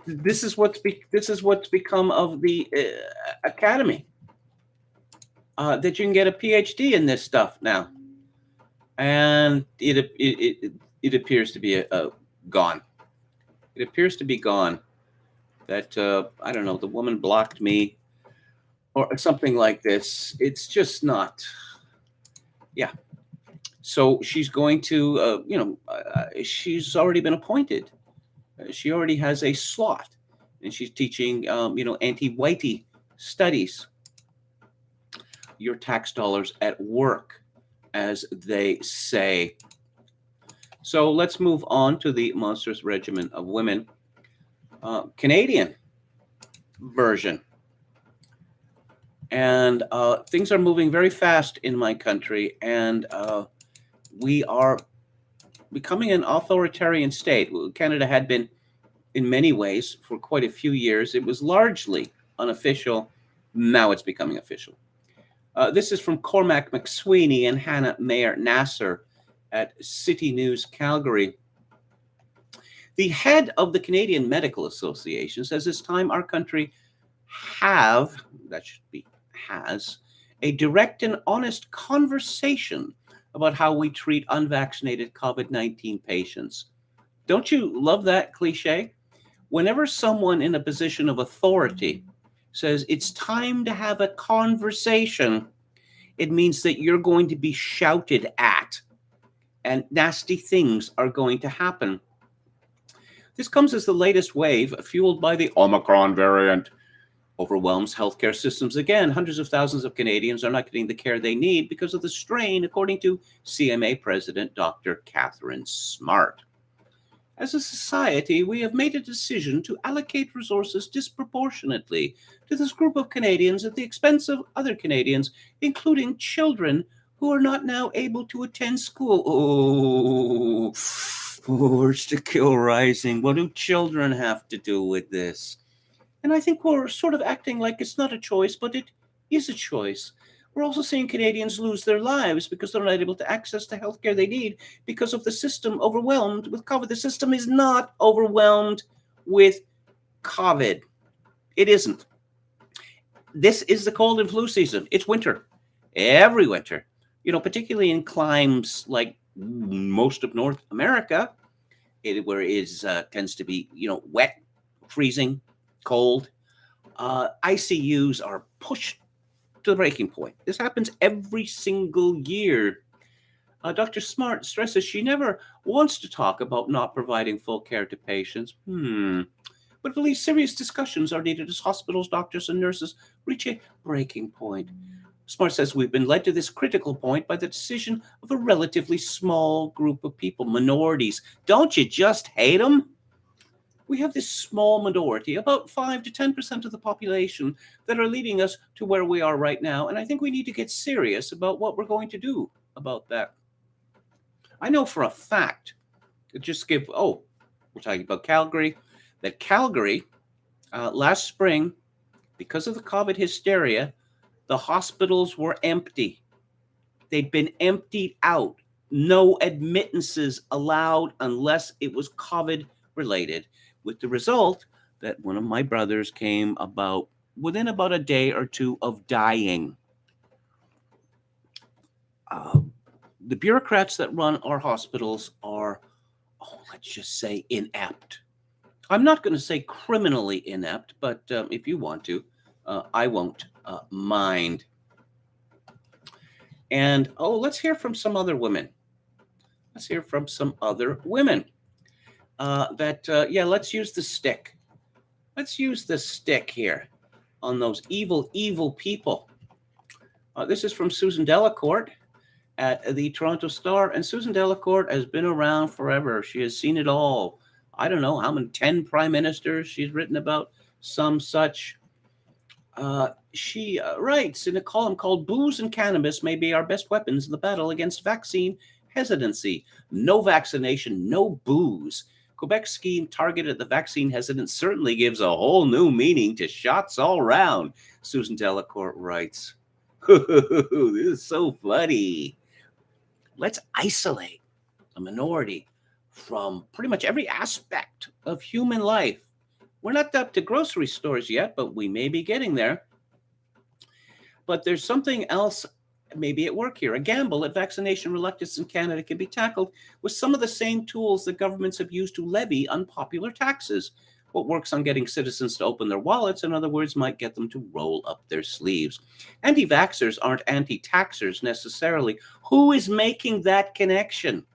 this is what's become of the academy. That you can get a PhD in this stuff now, and it appears to be gone. It appears to be gone. That I don't know. The woman blocked me, or something like this. It's just not. Yeah. So she's going to, she's already been appointed. She already has a slot, and she's teaching, anti-whitey studies. Your tax dollars at work, as they say. So let's move on to the monstrous regimen of women. Canadian version. And things are moving very fast in my country, and we are becoming an authoritarian state. Canada had been, in many ways, for quite a few years. It was largely unofficial. Now it's becoming official. This is from Cormac McSweeney and Hannah Mayer Nasser at City News Calgary. The head of the Canadian Medical Association says it's time our country has a direct and honest conversation about how we treat unvaccinated COVID-19 patients. Don't you love that cliche? Whenever someone in a position of authority says it's time to have a conversation, it means that you're going to be shouted at and nasty things are going to happen. This comes as the latest wave, fueled by the Omicron variant, overwhelms healthcare systems again. Hundreds of thousands of Canadians are not getting the care they need because of the strain, according to CMA President Dr. Catherine Smart. As a society, we have made a decision to allocate resources disproportionately to this group of Canadians at the expense of other Canadians, including children who are not now able to attend school. Oh, where's the kill rising? What do children have to do with this? And I think we're sort of acting like it's not a choice, but it is a choice. We're also seeing Canadians lose their lives because they're not able to access the healthcare they need because of the system overwhelmed with COVID. The system is not overwhelmed with COVID. It isn't. This is the cold and flu season. It's winter. Every winter. Particularly in climes like most of North America, where it tends to be, wet, freezing, cold. ICUs are pushed to the breaking point. This happens every single year. Dr. Smart stresses she never wants to talk about not providing full care to patients. But believes serious discussions are needed as hospitals, doctors, and nurses reach a breaking point. Smart says we've been led to this critical point by the decision of a relatively small group of people, minorities. Don't you just hate them? We have this small minority, about 5 to 10% of the population, that are leading us to where we are right now. And I think we need to get serious about what we're going to do about that. I know for a fact, we're talking about Calgary, that Calgary, last spring, because of the COVID hysteria, the hospitals were empty. They'd been emptied out. No admittances allowed unless it was COVID related, with the result that one of my brothers came within about a day or two of dying. The bureaucrats that run our hospitals are, let's just say, inept. I'm not going to say criminally inept, but if you want to, I won't mind. And let's hear from some other women. Let's use the stick. Let's use the stick here on those evil, evil people. This is from Susan Delacourt at the Toronto Star. And Susan Delacourt has been around forever. She has seen it all. I don't know how many, 10 prime ministers she's written about, some such. She writes in a column called "Booze and Cannabis May Be Our Best Weapons in the Battle Against Vaccine Hesitancy. No vaccination, no booze. Quebec's scheme targeted at the vaccine hesitant certainly gives a whole new meaning to shots all round," Susan Delacourt writes. This is so funny. Let's isolate a minority from pretty much every aspect of human life. We're not up to grocery stores yet, but we may be getting there. But there's something else maybe at work here. A gamble at vaccination reluctance in Canada can be tackled with some of the same tools that governments have used to levy unpopular taxes. What works on getting citizens to open their wallets, in other words, might get them to roll up their sleeves. Anti-vaxxers aren't anti-taxers necessarily. Who is making that connection?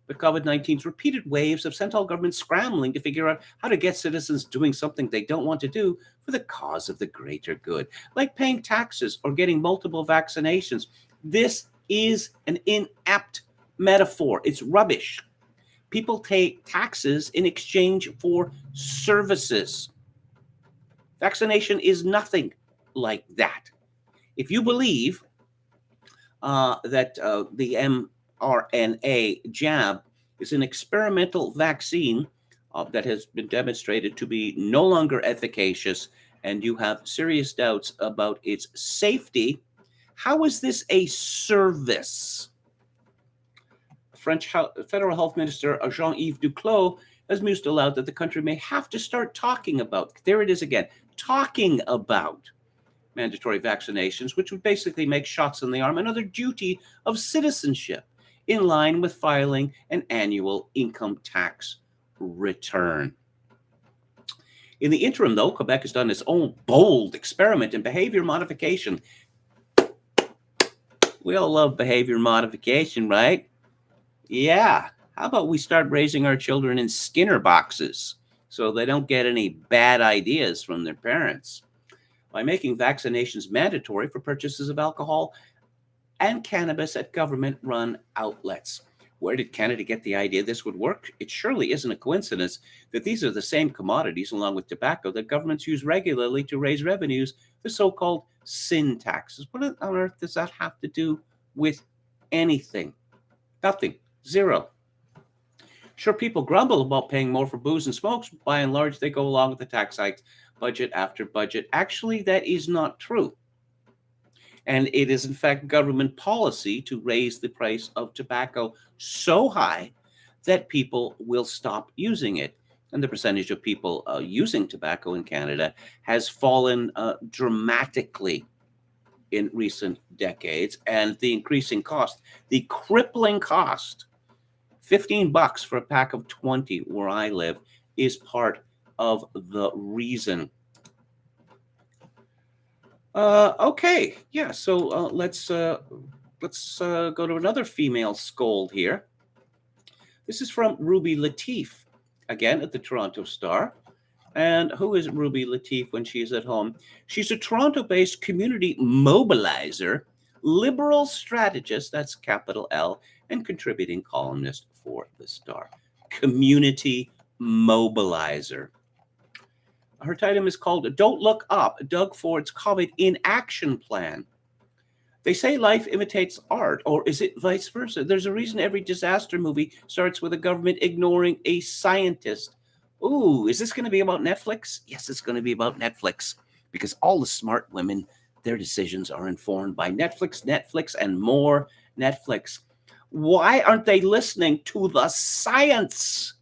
But COVID-19's repeated waves have sent all governments scrambling to figure out how to get citizens doing something they don't want to do for the cause of the greater good, like paying taxes or getting multiple vaccinations. This is an inept metaphor. It's rubbish. People take taxes in exchange for services. Vaccination is nothing like that. If you believe that the mRNA jab is an experimental vaccine that has been demonstrated to be no longer efficacious, and you have serious doubts about its safety, how is this a service? French Federal Health Minister Jean-Yves Duclos has mused aloud that the country may have to start talking about, there it is again, talking about mandatory vaccinations, which would basically make shots in the arm another duty of citizenship in line with filing an annual income tax return. In the interim, though, Quebec has done its own bold experiment in behavior modification. We all love behavior modification, right? Yeah. How about we start raising our children in Skinner boxes so they don't get any bad ideas from their parents? By making vaccinations mandatory for purchases of alcohol and cannabis at government-run outlets. Where did Canada get the idea this would work? It surely isn't a coincidence that these are the same commodities, along with tobacco, that governments use regularly to raise revenues, the so-called sin taxes. What on earth does that have to do with anything? Nothing. Zero. Sure, people grumble about paying more for booze and smokes. By and large, they go along with the tax hikes, budget after budget. Actually, that is not true. And it is, in fact, government policy to raise the price of tobacco so high that people will stop using it. And the percentage of people using tobacco in Canada has fallen dramatically in recent decades. And the increasing cost, the crippling cost, $15 for a pack of 20 where I live, is part of the reason. Okay, yeah. So let's go to another female scold here. This is from Ruby Latif, again at the Toronto Star. And who is Ruby Latif when she's at home? She's a Toronto-based community mobilizer, liberal strategist, that's capital L, and contributing columnist for the Star. Community mobilizer. Her title is called Don't Look Up, Doug Ford's COVID Inaction Plan. They say life imitates art, or is it vice versa? There's a reason every disaster movie starts with a government ignoring a scientist. Ooh, is this going to be about Netflix? Yes, it's going to be about Netflix, because all the smart women, their decisions are informed by Netflix, and more Netflix. Why aren't they listening to the science?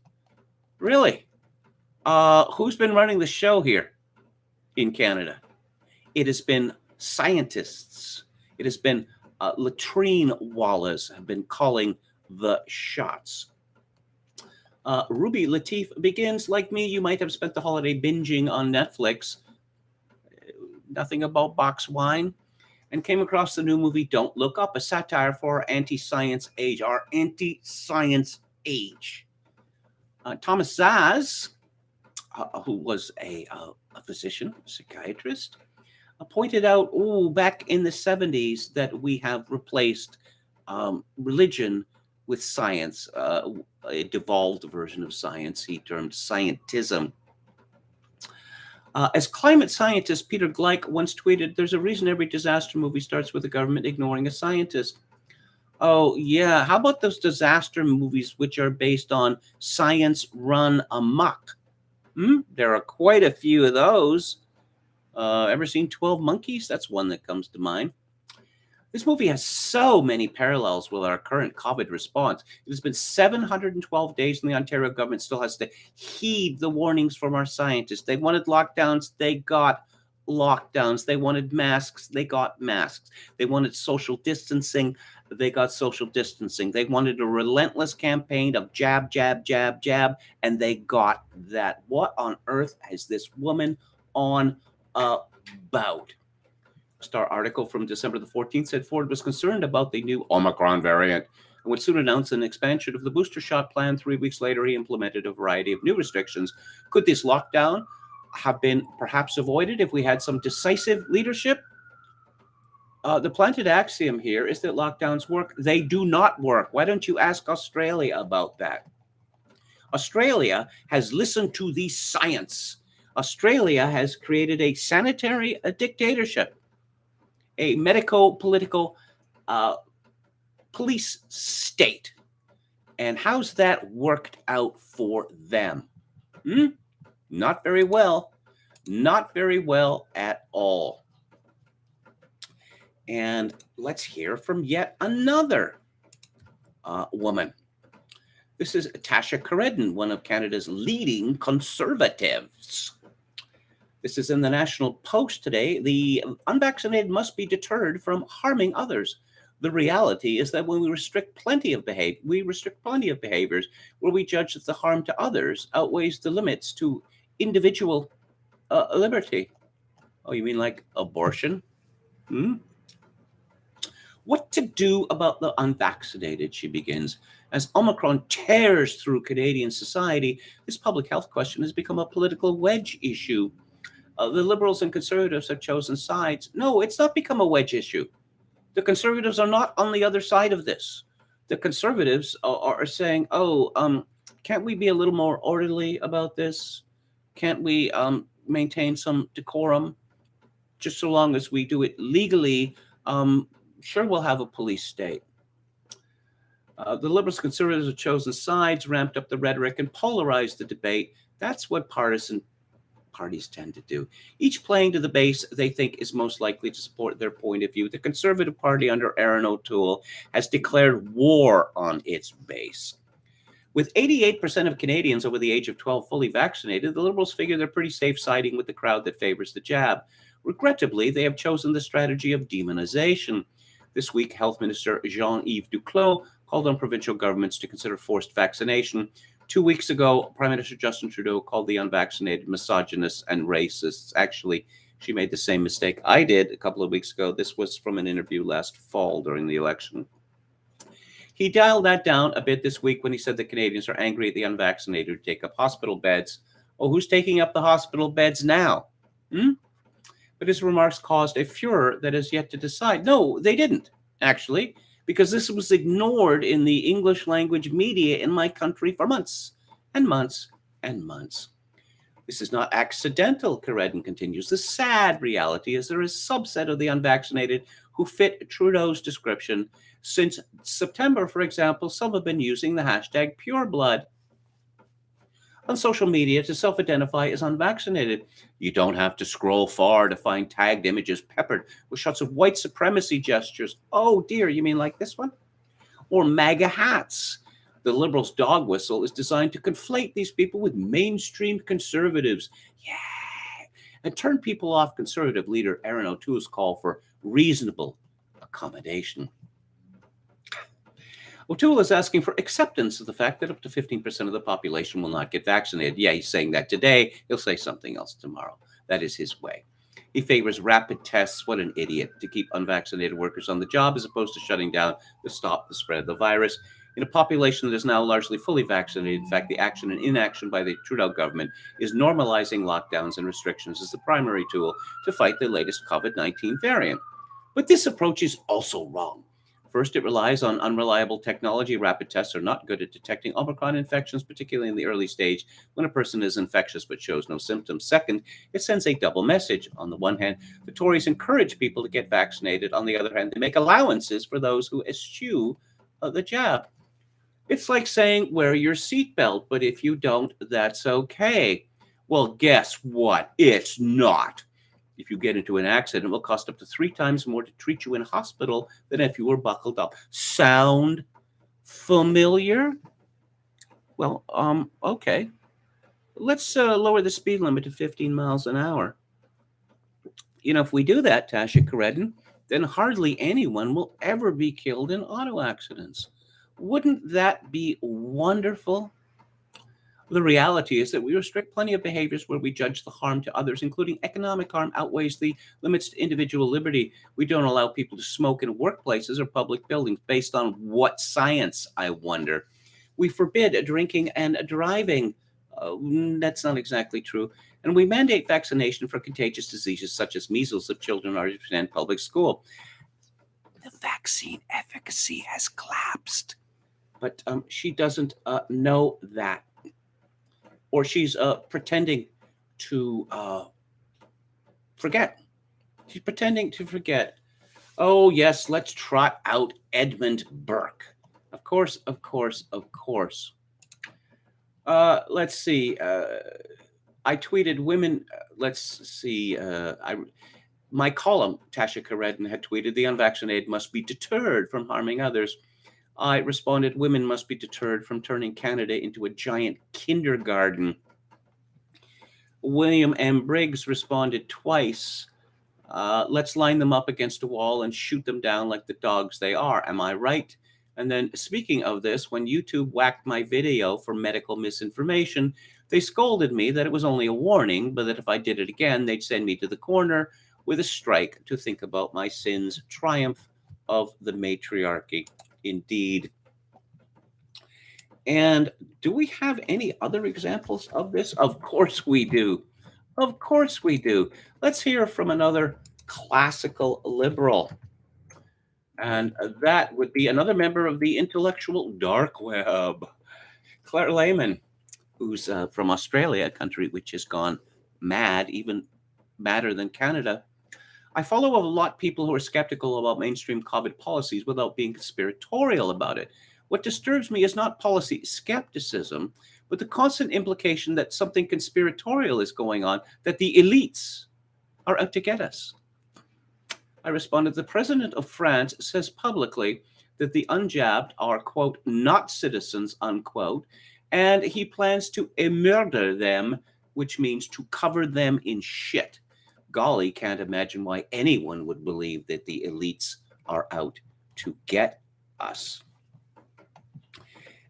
Really? Who's been running the show here in Canada? It has been scientists. It has been latrine wallahs have been calling the shots. Ruby Latif begins, like me, you might have spent the holiday binging on Netflix, nothing about box wine, and came across the new movie Don't Look Up, a satire for our anti-science age, Thomas Zaz, who was a physician, psychiatrist, pointed out, back in the 70s that we have replaced religion with science, a devolved version of science he termed scientism. As climate scientist Peter Gleick once tweeted, there's a reason every disaster movie starts with the government ignoring a scientist. Oh, yeah. How about those disaster movies which are based on science run amok? There are quite a few of those. Ever seen 12 Monkeys? That's one that comes to mind. This movie has so many parallels with our current COVID response. It has been 712 days, and the Ontario government still has to heed the warnings from our scientists. They wanted lockdowns, they got lockdowns. They wanted masks, they got masks. They wanted social distancing, they got social distancing. They wanted a relentless campaign of jab, jab, jab, jab, and they got that. What on earth is this woman on about? Star article from December the 14th said Ford was concerned about the new Omicron variant and would soon announce an expansion of the booster shot plan. 3 weeks later, he implemented a variety of new restrictions. Could this lockdown have been perhaps avoided if we had some decisive leadership? The planted axiom here is that lockdowns work. They do not work. Why don't you ask Australia about that? Australia has listened to the science. Australia has created a sanitary dictatorship, a medico-political police state. And how's that worked out for them? Not very well. Not very well at all. And let's hear from yet another woman. This is Tasha Caredon, one of Canada's leading conservatives. This is in the National Post today. The unvaccinated must be deterred from harming others. The reality is that when we restrict plenty of behaviors where we judge that the harm to others outweighs the limits to individual liberty. Oh, you mean like abortion? What to do about the unvaccinated, she begins. As Omicron tears through Canadian society, this public health question has become a political wedge issue. The Liberals and Conservatives have chosen sides. No, it's not become a wedge issue. The Conservatives are not on the other side of this. The Conservatives are saying, can't we be a little more orderly about this? Can't we maintain some decorum? Just so long as we do it legally, sure, we'll have a police state. The Liberals and Conservatives have chosen sides, ramped up the rhetoric, and polarized the debate. That's what partisan parties tend to do, each playing to the base they think is most likely to support their point of view. The Conservative Party under Erin O'Toole has declared war on its base. With 88% of Canadians over the age of 12 fully vaccinated, the Liberals figure they're pretty safe siding with the crowd that favors the jab. Regrettably, they have chosen the strategy of demonization. This week, Health Minister Jean-Yves Duclos called on provincial governments to consider forced vaccination. 2 weeks ago, Prime Minister Justin Trudeau called the unvaccinated misogynists and racists. Actually, she made the same mistake I did a couple of weeks ago. This was from an interview last fall during the election. He dialed that down a bit this week when he said that Canadians are angry at the unvaccinated who take up hospital beds. Oh, who's taking up the hospital beds now? But his remarks caused a furor that is yet to decide. No, they didn't, actually, because this was ignored in the English language media in my country for months and months and months. This is not accidental, Caredon continues. The sad reality is there is a subset of the unvaccinated who fit Trudeau's description. Since September, for example, some have been using the hashtag pureblood on social media to self-identify as unvaccinated. You don't have to scroll far to find tagged images peppered with shots of white supremacy gestures. Oh dear, you mean like this one? Or MAGA hats. The Liberals' dog whistle is designed to conflate these people with mainstream conservatives. Yeah. And turn people off Conservative leader Erin O'Toole's call for reasonable accommodation. O'Toole is asking for acceptance of the fact that up to 15% of the population will not get vaccinated. Yeah, he's saying that today. He'll say something else tomorrow. That is his way. He favors rapid tests. What an idiot, to keep unvaccinated workers on the job as opposed to shutting down to stop the spread of the virus. In a population that is now largely fully vaccinated, in fact, the action and inaction by the Trudeau government is normalizing lockdowns and restrictions as the primary tool to fight the latest COVID-19 variant. But this approach is also wrong. First, it relies on unreliable technology. Rapid tests are not good at detecting Omicron infections, particularly in the early stage when a person is infectious but shows no symptoms. Second, it sends a double message. On the one hand, the Tories encourage people to get vaccinated. On the other hand, they make allowances for those who eschew the jab. It's like saying, wear your seatbelt, but if you don't, that's okay. Well, guess what? It's not. If you get into an accident, it will cost up to 3 times more to treat you in hospital than if you were buckled up. Sound familiar? Well, okay. Let's lower the speed limit to 15 miles an hour. If we do that, Tasha Karedin, then hardly anyone will ever be killed in auto accidents. Wouldn't that be wonderful? The reality is that we restrict plenty of behaviors where we judge the harm to others, including economic harm, outweighs the limits to individual liberty. We don't allow people to smoke in workplaces or public buildings. Based on what science, I wonder? We forbid drinking and driving. That's not exactly true. And we mandate vaccination for contagious diseases such as measles if children are to attend public school. The vaccine efficacy has collapsed. But she doesn't know that. Or she's pretending to forget. She's pretending to forget. Oh, yes, let's trot out Edmund Burke. Of course, of course, of course. Let's see. I tweeted women. Let's see. My column, Tasha Karedin, had tweeted the unvaccinated must be deterred from harming others. I responded, women must be deterred from turning Canada into a giant kindergarten. William M. Briggs responded twice. Let's line them up against a wall and shoot them down like the dogs they are. Am I right? And then, speaking of this, when YouTube whacked my video for medical misinformation, they scolded me that it was only a warning, but that if I did it again, they'd send me to the corner with a strike to think about my sins. Triumph of the matriarchy. Indeed. And do we have any other examples of this? Of course we do. Of course we do. Let's hear from another classical liberal. And that would be another member of the intellectual dark web, Claire Lehman, who's from Australia, a country which has gone mad, even madder than Canada. I follow a lot of people who are skeptical about mainstream COVID policies without being conspiratorial about it. What disturbs me is not policy skepticism, but the constant implication that something conspiratorial is going on, that the elites are out to get us. I responded, the president of France says publicly that the unjabbed are, quote, not citizens, unquote, and he plans to murder them, which means to cover them in shit. Golly, can't imagine why anyone would believe that the elites are out to get us.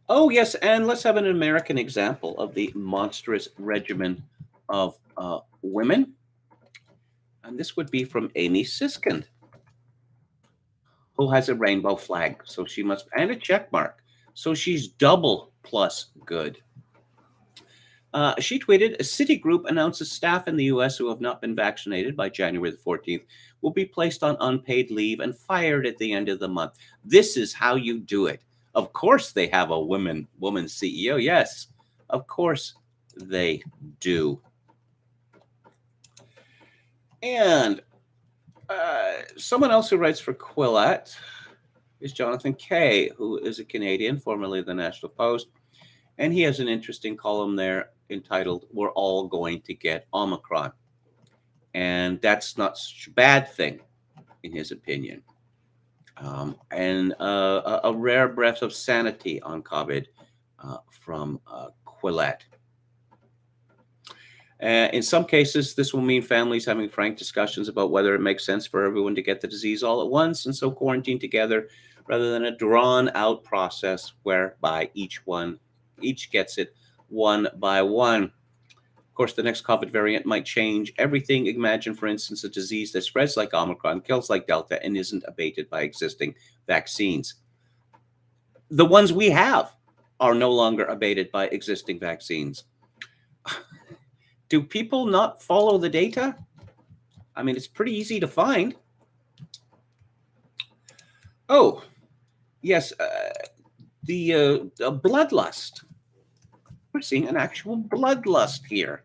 Oh, yes, and let's have an American example of the monstrous regimen of women. And this would be from Amy Siskind, who has a rainbow flag. So she must, and a check mark. So she's double plus good. She tweeted, a Citigroup announces staff in the U.S. who have not been vaccinated by January the 14th will be placed on unpaid leave and fired at the end of the month. This is how you do it. Of course they have a woman CEO. Yes, of course they do. And someone else who writes for Quillette is Jonathan Kay, who is a Canadian, formerly of the National Post. And he has an interesting column there entitled, We're All Going to Get Omicron. And that's not such a bad thing, in his opinion. And a rare breath of sanity on COVID from Quillette. In some cases, this will mean families having frank discussions about whether it makes sense for everyone to get the disease all at once and so quarantine together, rather than a drawn-out process whereby each gets it one by one. Of course, the next COVID variant might change everything. Imagine, for instance, a disease that spreads like Omicron, kills like Delta, and isn't abated by existing vaccines. The ones we have are no longer abated by existing vaccines. Do people not follow the data? I mean, it's pretty easy to find. Oh, yes, the bloodlust. We're seeing an actual bloodlust here.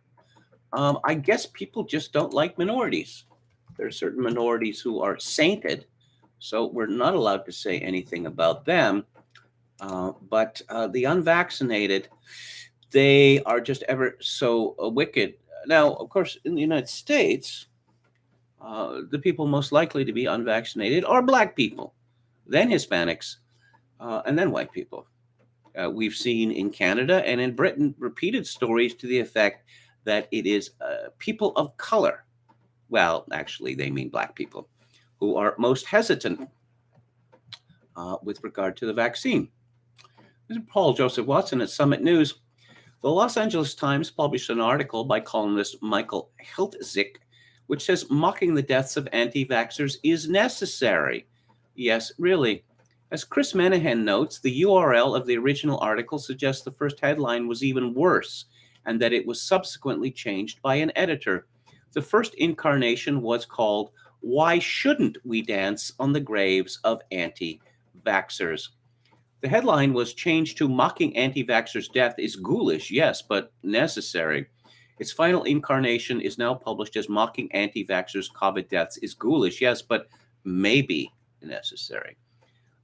I guess people just don't like minorities. There are certain minorities who are sainted, so we're not allowed to say anything about them. But the unvaccinated, they are just ever so wicked. Now, of course, in the United States, The people most likely to be unvaccinated are black people, then Hispanics, and then white people. We've seen in Canada and in Britain repeated stories to the effect that it is people of color, well, actually, they mean black people, who are most hesitant with regard to the vaccine. This is Paul Joseph Watson at Summit News. The Los Angeles Times published an article by columnist Michael Hiltzik, which says mocking the deaths of anti-vaxxers is necessary. Yes, really. As Chris Menahan notes, the URL of the original article suggests the first headline was even worse, and that it was subsequently changed by an editor. The first incarnation was called, "Why Shouldn't We Dance on the Graves of Anti-Vaxxers?" The headline was changed to "Mocking Anti-Vaxxers' Death is Ghoulish, yes, but necessary." Its final incarnation is now published as "Mocking Anti-Vaxxers' COVID Deaths is Ghoulish, yes, but maybe necessary."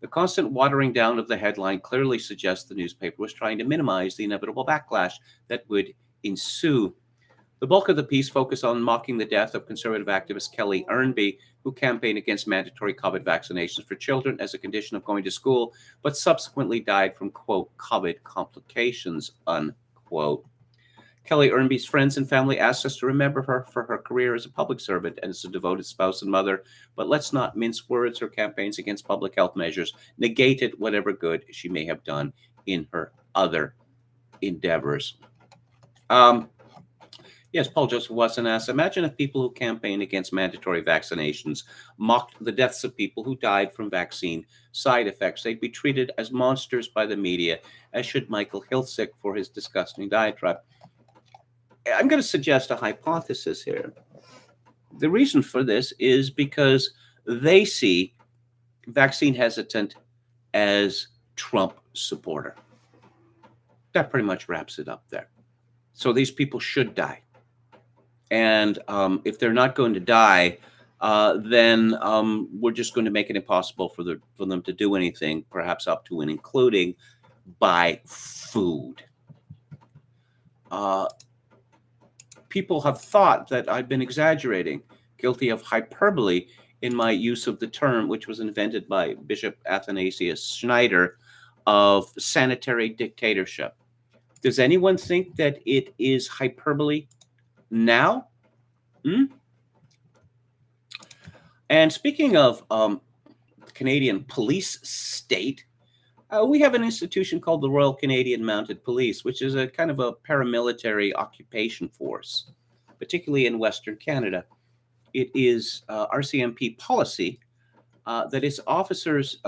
The constant watering down of the headline clearly suggests the newspaper was trying to minimize the inevitable backlash that would ensue. The bulk of the piece focused on mocking the death of conservative activist Kelly Earnby, who campaigned against mandatory COVID vaccinations for children as a condition of going to school, but subsequently died from, quote, COVID complications, unquote. Kelly Earnby's friends and family asked us to remember her for her career as a public servant and as a devoted spouse and mother, but let's not mince words. Her campaigns against public health measures negated whatever good she may have done in her other endeavors. Yes, Paul Joseph Watson asks, imagine if people who campaigned against mandatory vaccinations mocked the deaths of people who died from vaccine side effects. They'd be treated as monsters by the media, as should Michael Hiltzik for his disgusting diatribe. I'm going to suggest a hypothesis here. The reason for this is because they see vaccine hesitant as Trump supporter. That pretty much wraps it up there. So these people should die. And if they're not going to die, then we're just going to make it impossible for them to do anything, perhaps up to and including buy food. People have thought that I've been exaggerating, guilty of hyperbole in my use of the term, which was invented by Bishop Athanasius Schneider, of sanitary dictatorship. Does anyone think that it is hyperbole now? And speaking of Canadian police state, we have an institution called the Royal Canadian Mounted Police, which is a kind of a paramilitary occupation force, particularly in Western Canada. It is RCMP policy that its officers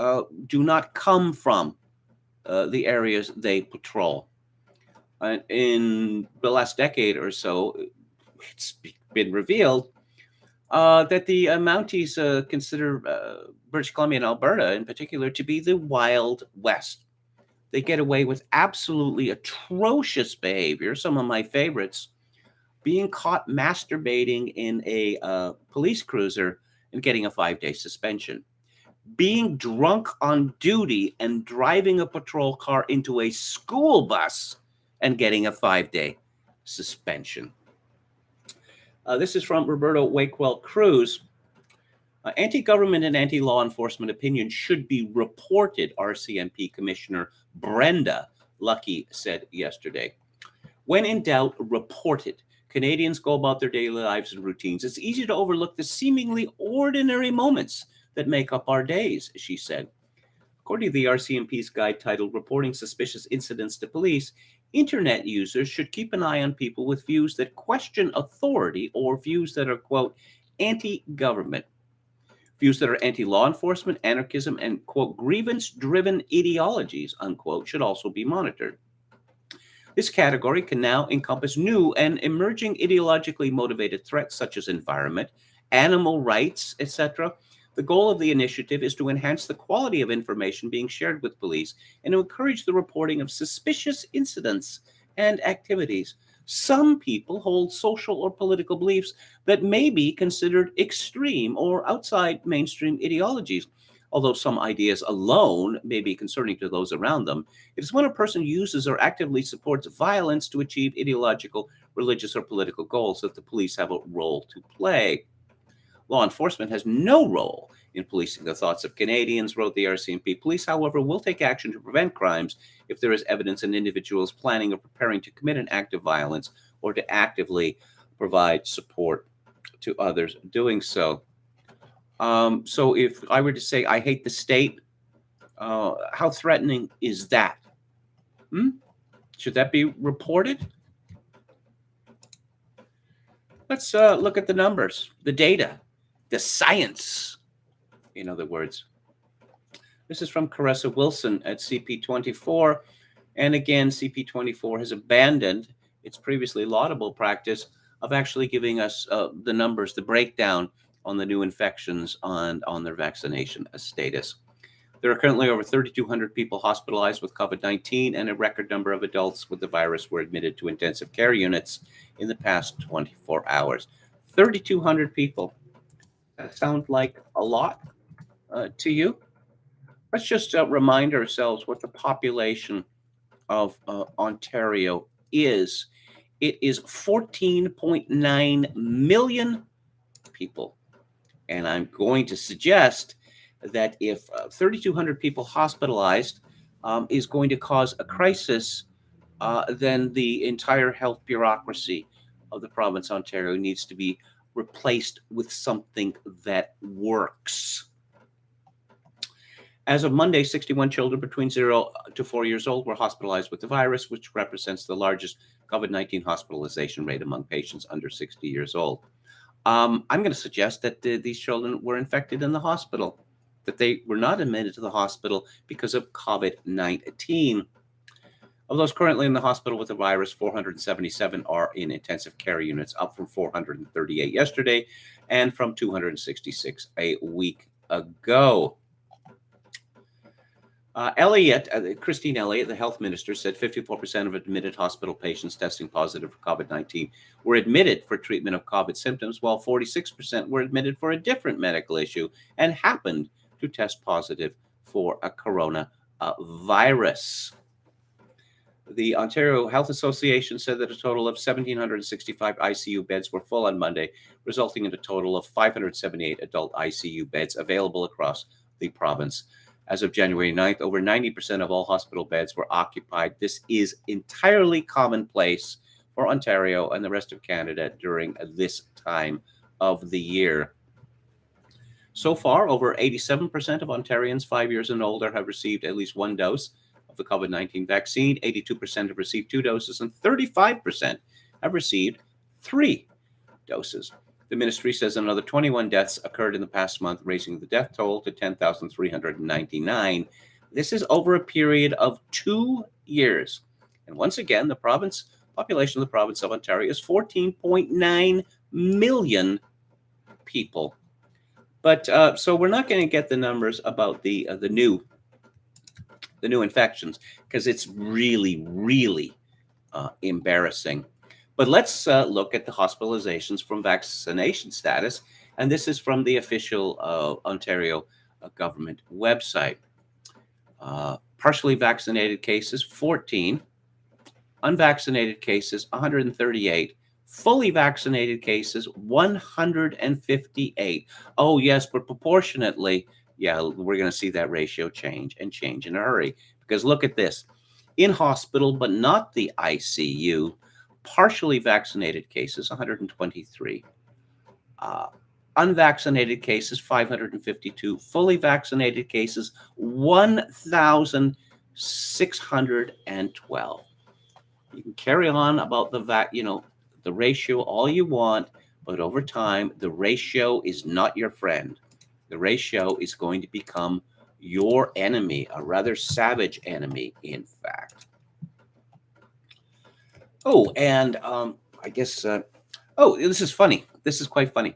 do not come from the areas they patrol. In the last decade or so, it's been revealed that the Mounties consider British Columbia and Alberta in particular to be the Wild West. They get away with absolutely atrocious behavior, some of my favorites, being caught masturbating in a police cruiser and getting a 5-day suspension, being drunk on duty and driving a patrol car into a school bus and getting a 5-day suspension. This is from Roberto Wakewell Cruz. Anti-government and anti-law enforcement opinion should be reported, RCMP Commissioner Brenda Lucky said yesterday. When in doubt, report it. Canadians go about their daily lives and routines. It's easy to overlook the seemingly ordinary moments that make up our days, she said. According to the RCMP's guide titled Reporting Suspicious Incidents to Police, Internet users should keep an eye on people with views that question authority or views that are, quote, anti-government. Views that are anti-law enforcement, anarchism, and, quote, grievance-driven ideologies, unquote, should also be monitored. This category can now encompass new and emerging ideologically motivated threats such as environment, animal rights, etc. The goal of the initiative is to enhance the quality of information being shared with police and to encourage the reporting of suspicious incidents and activities. Some people hold social or political beliefs that may be considered extreme or outside mainstream ideologies. Although some ideas alone may be concerning to those around them, it is when a person uses or actively supports violence to achieve ideological, religious, or political goals that the police have a role to play. Law enforcement has no role in policing the thoughts of Canadians, wrote the RCMP. Police, however, will take action to prevent crimes if there is evidence an individual is planning or preparing to commit an act of violence or to actively provide support to others doing so. So if I were to say, I hate the state, how threatening is that? Should that be reported? Let's look at the numbers, the data, the science, in other words. This is from Caressa Wilson at CP24. And again, CP24 has abandoned its previously laudable practice of actually giving us the numbers, the breakdown on the new infections on their vaccination status. There are currently over 3,200 people hospitalized with COVID-19, and a record number of adults with the virus were admitted to intensive care units in the past 24 hours. 3,200 people. That sound like a lot to you? Let's just remind ourselves what the population of Ontario is. It is 14.9 million people. And I'm going to suggest that if 3,200 people hospitalized is going to cause a crisis, then the entire health bureaucracy of the province of Ontario needs to be replaced with something that works. As of Monday, 61 children between 0 to 4 years old were hospitalized with the virus, which represents the largest COVID-19 hospitalization rate among patients under 60 years old. I'm going to suggest that these children were infected in the hospital, that they were not admitted to the hospital because of COVID-19. Of those currently in the hospital with the virus, 477 are in intensive care units, up from 438 yesterday and from 266 a week ago. Christine Elliott, the health minister, said 54% of admitted hospital patients testing positive for COVID-19 were admitted for treatment of COVID symptoms, while 46% were admitted for a different medical issue and happened to test positive for a coronavirus. The Ontario Health Association said that a total of 1,765 ICU beds were full on Monday, resulting in a total of 578 adult ICU beds available across the province. As of January 9th, over 90% of all hospital beds were occupied. This is entirely commonplace for Ontario and the rest of Canada during this time of the year. So far, over 87% of Ontarians 5 years and older have received at least one dose of the COVID-19 vaccine. 82% have received 2 doses, and 35% have received 3 doses. The ministry says another 21 deaths occurred in the past month, raising the death toll to 10,399. This is over a period of 2 years. And once again, the population of the province of Ontario is 14.9 million people. But so we're not going to get the numbers about the new infections, because it's really, really embarrassing. But let's look at the hospitalizations from Vaccination Status, and this is from the official Ontario government website. Partially vaccinated cases, 14. Unvaccinated cases, 138. Fully vaccinated cases, 158. Oh, yes, but proportionately, yeah, we're going to see that ratio change in a hurry. Because look at this. In hospital, but not the ICU, partially vaccinated cases, 123. Unvaccinated cases, 552. Fully vaccinated cases, 1,612. You can carry on about the ratio all you want, but over time, the ratio is not your friend. The ratio is going to become your enemy, a rather savage enemy, in fact. Oh, and I guess, this is funny. This is quite funny.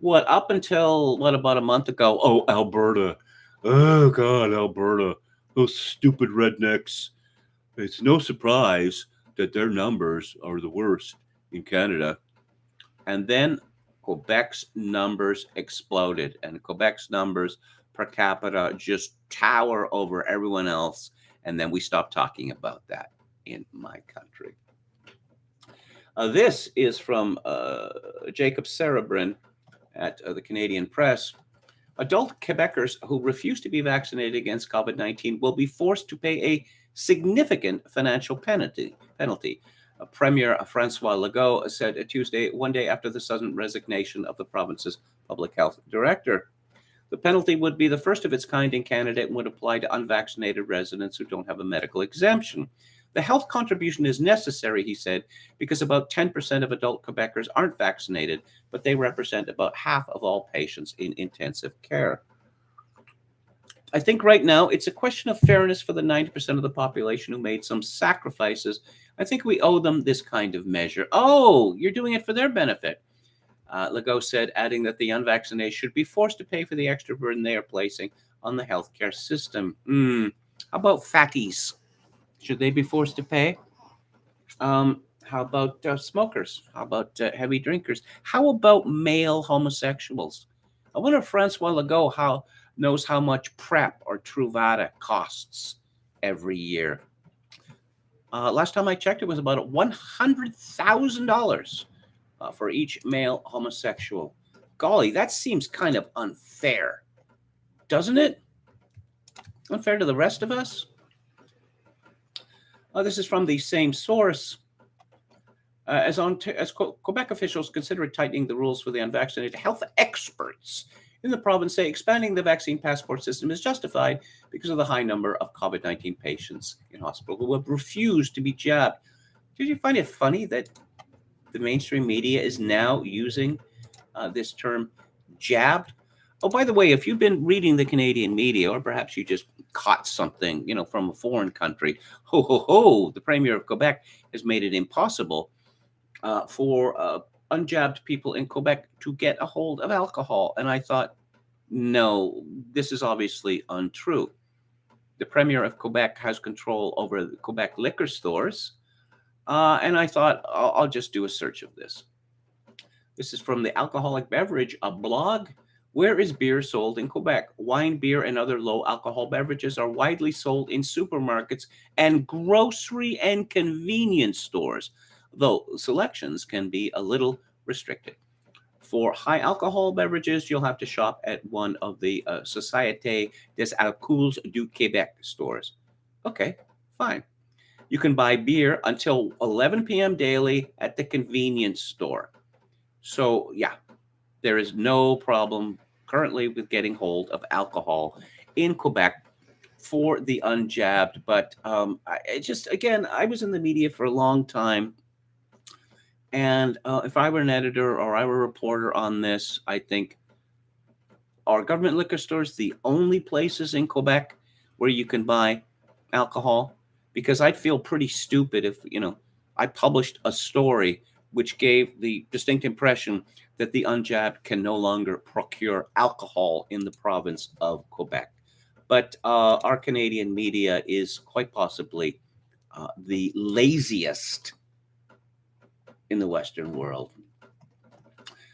Up until, about a month ago? Oh, Alberta. Oh, God, Alberta. Those stupid rednecks. It's no surprise that their numbers are the worst in Canada. And then Quebec's numbers exploded, and Quebec's numbers per capita just tower over everyone else. And then we stopped talking about that in my country. This is from Jacob Cerebrin at the Canadian Press. Adult Quebecers who refuse to be vaccinated against COVID-19 will be forced to pay a significant financial penalty. Premier Francois Legault said Tuesday, one day after the sudden resignation of the province's public health director. The penalty would be the first of its kind in Canada and would apply to unvaccinated residents who don't have a medical exemption. The health contribution is necessary, he said, because about 10% of adult Quebecers aren't vaccinated, but they represent about half of all patients in intensive care. I think right now it's a question of fairness for the 90% of the population who made some sacrifices. I think we owe them this kind of measure. Oh, you're doing it for their benefit, Legault said, adding that the unvaccinated should be forced to pay for the extra burden they are placing on the healthcare system. How about fatties? Should they be forced to pay? How about smokers? How about heavy drinkers? How about male homosexuals? I wonder if Francois Legault knows how much PrEP or Truvada costs every year. Last time I checked, it was about $100,000 for each male homosexual. Golly, that seems kind of unfair, doesn't it? Unfair to the rest of us? This is from the same source. As Quebec officials consider tightening the rules for the unvaccinated, health experts in the province say expanding the vaccine passport system is justified because of the high number of COVID-19 patients in hospital who have refused to be jabbed. Did you find it funny that the mainstream media is now using this term jabbed? Oh, by the way, if you've been reading the Canadian media, or perhaps you just caught something, from a foreign country, the Premier of Quebec has made it impossible for unjabbed people in Quebec to get a hold of alcohol. And I thought, no, this is obviously untrue. The Premier of Quebec has control over the Quebec liquor stores. And I thought, I'll just do a search of this. This is from the Alcoholic Beverage, a blog. Where is beer sold in Quebec? Wine, beer, and other low alcohol beverages are widely sold in supermarkets and grocery and convenience stores, though selections can be a little restricted. For high alcohol beverages, you'll have to shop at one of the Société des Alcools du Québec stores. Okay, fine. You can buy beer until 11 p.m. daily at the convenience store. So, yeah, there is no problem currently with getting hold of alcohol in Quebec for the unjabbed. But I was in the media for a long time. And if I were an editor or I were a reporter on this, I think, are government liquor stores the only places in Quebec where you can buy alcohol? Because I'd feel pretty stupid if, I published a story which gave the distinct impression that the unjabbed can no longer procure alcohol in the province of Quebec. But our Canadian media is quite possibly the laziest in the Western world.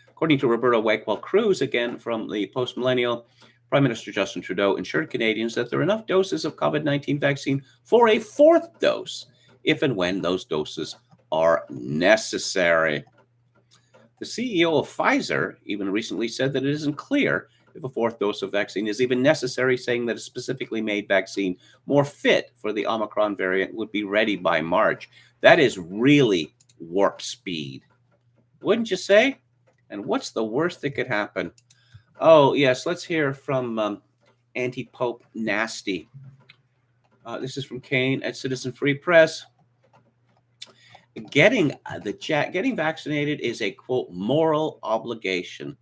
According to Roberto Wakewell Cruz, again from the Post-Millennial, Prime Minister Justin Trudeau assured Canadians that there are enough doses of COVID-19 vaccine for a fourth dose, if and when those doses are necessary. The CEO of Pfizer even recently said that it isn't clear if a fourth dose of vaccine is even necessary, saying that a specifically made vaccine more fit for the Omicron variant would be ready by March. That is really warp speed, wouldn't you say? And what's the worst that could happen? Oh, yes, let's hear from Anti-Pope Nasty. This is from Kane at Citizen Free Press. Getting vaccinated is a, quote, moral obligation.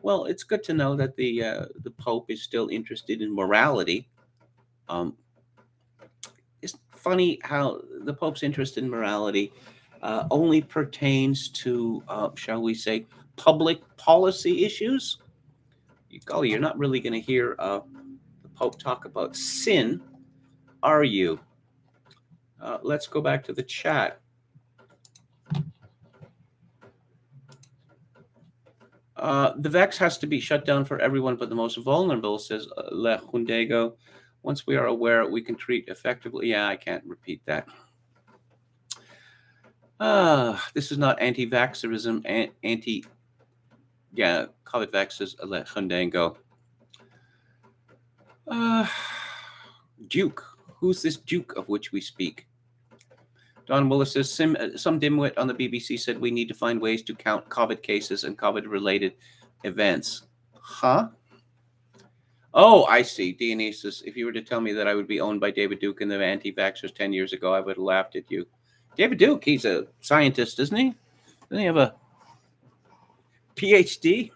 Well, it's good to know that the Pope is still interested in morality. It's funny how the Pope's interest in morality only pertains to, shall we say, public policy issues. Golly, you're not really going to hear the Pope talk about sin, are you? Let's go back to the chat. The Vex has to be shut down for everyone but the most vulnerable, says Le Hundego. Once we are aware, we can treat effectively. Yeah, I can't repeat that. This is not anti-vaxxerism, Yeah, COVID vaxes, Hundango. Duke. Who's this Duke of which we speak? Don Willis says, some dimwit on the BBC said we need to find ways to count COVID cases and COVID-related events. Huh? Oh, I see. Dionysus, if you were to tell me that I would be owned by David Duke and the anti-vaxxers 10 years ago, I would have laughed at you. David Duke, he's a scientist, isn't he? Doesn't he have a PhD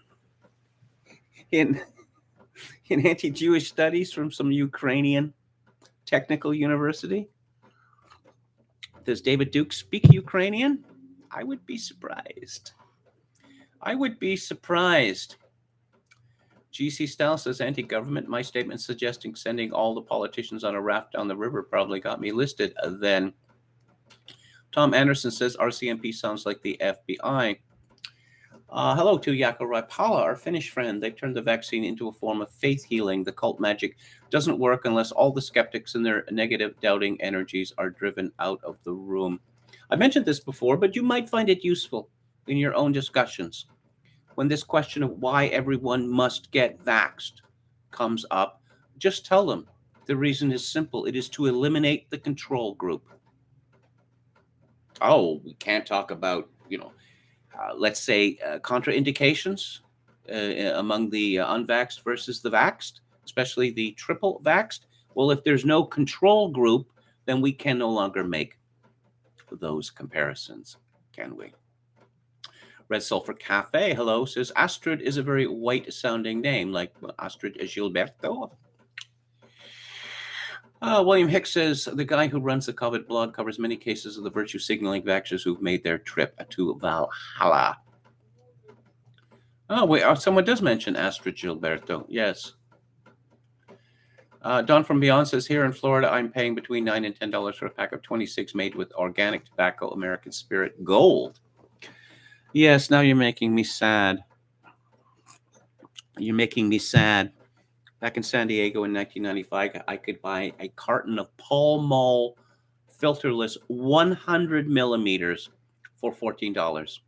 in anti-Jewish studies from some Ukrainian technical university? Does David Duke speak Ukrainian? I would be surprised. I would be surprised. GC Style says anti-government. My statement suggesting sending all the politicians on a raft down the river probably got me listed then. Tom Anderson says RCMP sounds like the FBI. Hello to Yako Raipala, our Finnish friend. They've turned the vaccine into a form of faith healing. The cult magic doesn't work unless all the skeptics and their negative, doubting energies are driven out of the room. I mentioned this before, but you might find it useful in your own discussions. When this question of why everyone must get vaxxed comes up, just tell them the reason is simple. It is to eliminate the control group. Oh, we can't talk about, let's say, contraindications among the unvaxxed versus the vaxxed, especially the triple vaxxed. Well, if there's no control group, then we can no longer make those comparisons, can we? Red Sulfur Cafe, hello, says Astrid is a very white-sounding name, like Astrid Gilberto. William Hicks says the guy who runs the COVID blog covers many cases of the virtue signaling vaxxers who've made their trip to Valhalla. Oh, wait, someone does mention Astrid Gilberto. Yes. Don from Beyond says, here in Florida, I'm paying between $9 and $10 for a pack of 26 made with organic tobacco, American Spirit Gold. Yes, now you're making me sad. You're making me sad. Back in San Diego in 1995, I could buy a carton of Pall Mall filterless 100 millimeters for $14.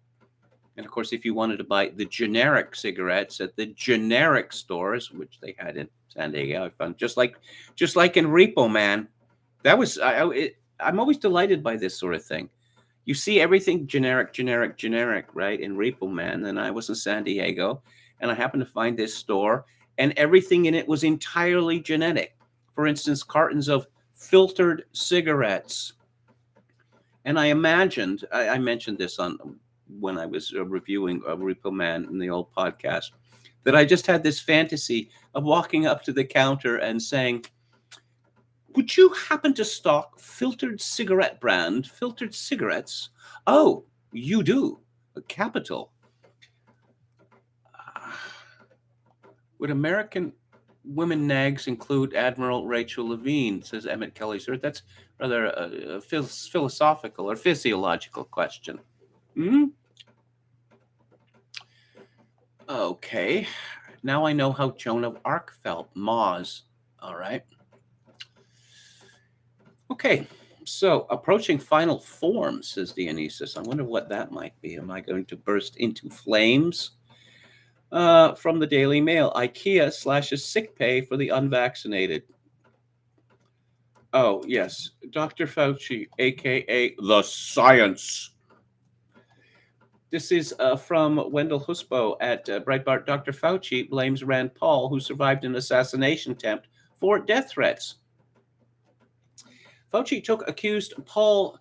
And of course, if you wanted to buy the generic cigarettes at the generic stores, which they had in San Diego, I found just like in Repo Man, that was I'm always delighted by this sort of thing. You see everything generic, right? In Repo Man. And I was in San Diego, and I happened to find this store, and everything in it was entirely genetic. For instance, cartons of filtered cigarettes. And I imagined, I mentioned this when I was reviewing Repo Man in the old podcast, that I just had this fantasy of walking up to the counter and saying, would you happen to stock filtered cigarettes? Oh, you do. Capital. Would American women nags include Admiral Rachel Levine, says Emmett Kelly. Sir, that's rather a philosophical or physiological question. Okay. Now I know how Joan of Arc felt. Moz. All right. Okay, so approaching final form, says Dionysus. I wonder what that might be. Am I going to burst into flames? From the Daily Mail, IKEA slashes sick pay for the unvaccinated. Oh, yes, Dr. Fauci, a.k.a. the science. This is from Wendell Husbo at Breitbart. Dr. Fauci blames Rand Paul, who survived an assassination attempt, for death threats. Fauci accused Paul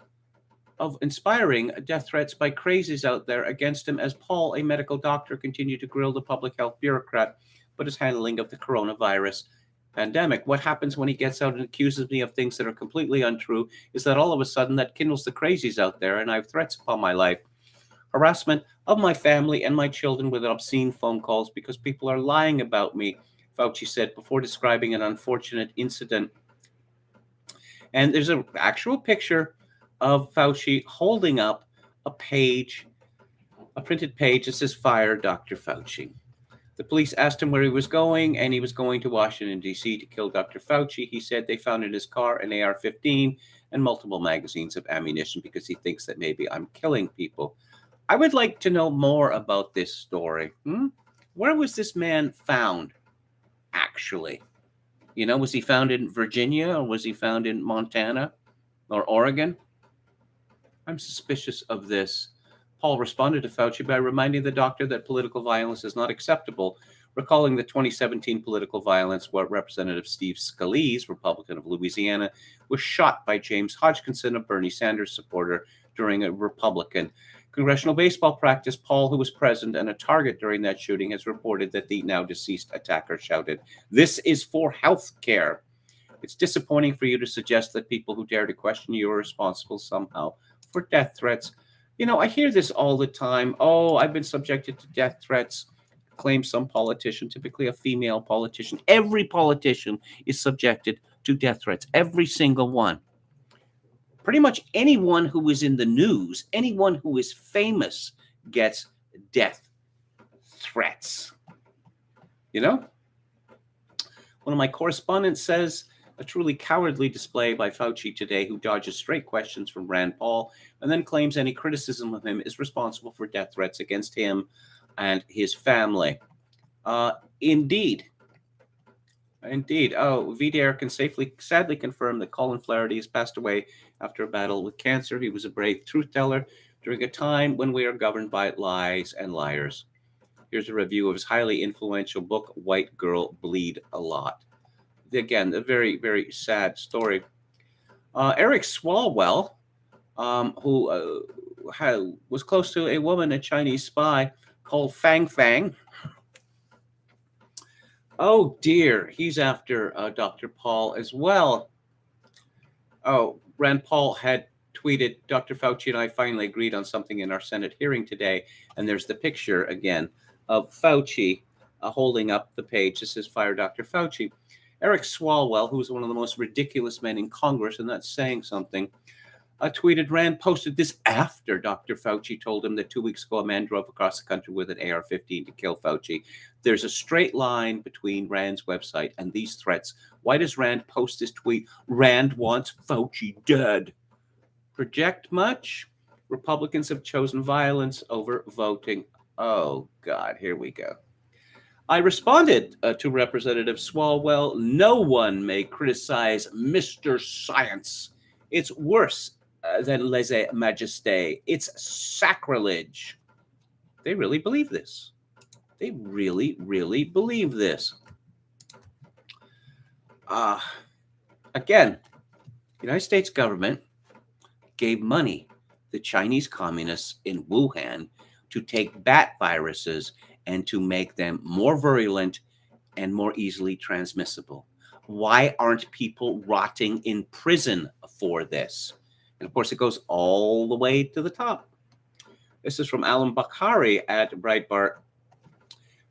of inspiring death threats by crazies out there against him, as Paul, a medical doctor, continued to grill the public health bureaucrat about his handling of the coronavirus pandemic. What happens when he gets out and accuses me of things that are completely untrue is that all of a sudden that kindles the crazies out there, and I have threats upon my life, harassment of my family and my children with obscene phone calls because people are lying about me, Fauci said before describing an unfortunate incident. And there's an actual picture of Fauci holding up a printed page that says, "Fire Dr. Fauci." The police asked him where he was going, and he was going to Washington, D.C. to kill Dr. Fauci. He said they found in his car an AR-15 and multiple magazines of ammunition because he thinks that maybe I'm killing people. I would like to know more about this story. Where was this man found, actually? Was he found in Virginia or was he found in Montana or Oregon? I'm suspicious of this. Paul responded to Fauci by reminding the doctor that political violence is not acceptable, recalling the 2017 political violence where Representative Steve Scalise, Republican of Louisiana, was shot by James Hodgkinson, a Bernie Sanders supporter, during a Republican congressional baseball practice. Paul, who was present and a target during that shooting, has reported that the now deceased attacker shouted, "This is for health care." It's disappointing for you to suggest that people who dare to question you are responsible somehow for death threats. I hear this all the time. Oh, I've been subjected to death threats, claims some politician, typically a female politician. Every politician is subjected to death threats, every single one. Pretty much anyone who is in the news, anyone who is famous gets death threats. One of my correspondents says, a truly cowardly display by Fauci today, who dodges straight questions from Rand Paul and then claims any criticism of him is responsible for death threats against him and his family. Indeed. Oh, VDR can sadly confirm that Colin Flaherty has passed away after a battle with cancer. He was a brave truth teller during a time when we are governed by lies and liars. Here's a review of his highly influential book, White Girl Bleed a Lot. Again, a very, very sad story. Eric Swalwell, who was close to a woman, a Chinese spy called Fang Fang. Oh dear, he's after Dr. Paul as well. Oh, Rand Paul had tweeted, "Dr. Fauci and I finally agreed on something in our Senate hearing today." And there's the picture again of Fauci holding up the page that says, "Fire Dr. Fauci." Eric Swalwell, who was one of the most ridiculous men in Congress, and that's saying something, tweeted, Rand posted this after Dr. Fauci told him that 2 weeks ago a man drove across the country with an AR-15 to kill Fauci. There's a straight line between Rand's website and these threats. Why does Rand post this tweet? Rand wants Fauci dead. Project much? Republicans have chosen violence over voting. Oh, God, here we go. I responded to Representative Swalwell, no one may criticize Mr. Science. It's worse than lèse-majesté. It's sacrilege. They really believe this. They really, really believe this. Again, the United States government gave money to Chinese communists in Wuhan to take bat viruses and to make them more virulent and more easily transmissible. Why aren't people rotting in prison for this? And of course, it goes all the way to the top. This is from Alan Bakhari at Breitbart.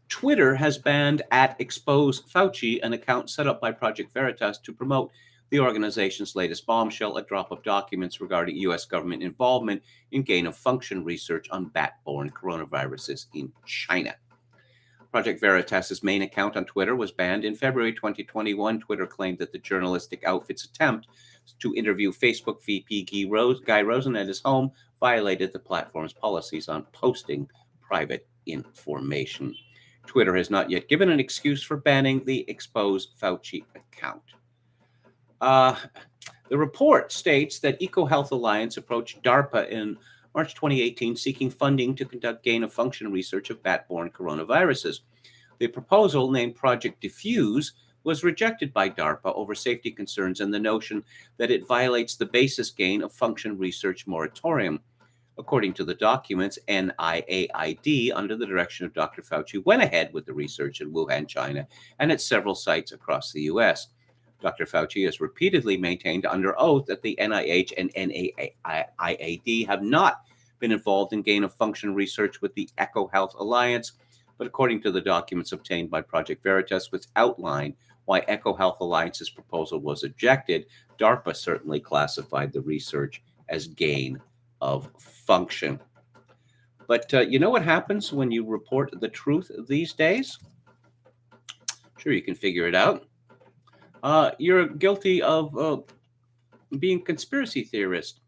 Twitter has banned @Expose Fauci, an account set up by Project Veritas to promote the organization's latest bombshell, a drop of documents regarding U.S. government involvement in gain-of-function research on bat-borne coronaviruses in China. Project Veritas's main account on Twitter was banned in February 2021. Twitter claimed that the journalistic outfit's attempt to interview Facebook VP Guy Rosen at his home violated the platform's policies on posting private information. Twitter has not yet given an excuse for banning the Expose Fauci account. The report states that EcoHealth Alliance approached DARPA in March 2018 seeking funding to conduct gain-of-function research of bat-borne coronaviruses. The proposal, named Project Diffuse, was rejected by DARPA over safety concerns and the notion that it violates the basis gain-of-function research moratorium. According to the documents, NIAID, under the direction of Dr. Fauci, went ahead with the research in Wuhan, China, and at several sites across the U.S. Dr. Fauci has repeatedly maintained under oath that the NIH and NIAID have not been involved in gain-of-function research with the EcoHealth Alliance, but according to the documents obtained by Project Veritas, which outline why EcoHealth Alliance's proposal was rejected, DARPA certainly classified the research as gain-of-function. But you know what happens when you report the truth these days? Sure, you can figure it out. You're guilty of being a conspiracy theorist.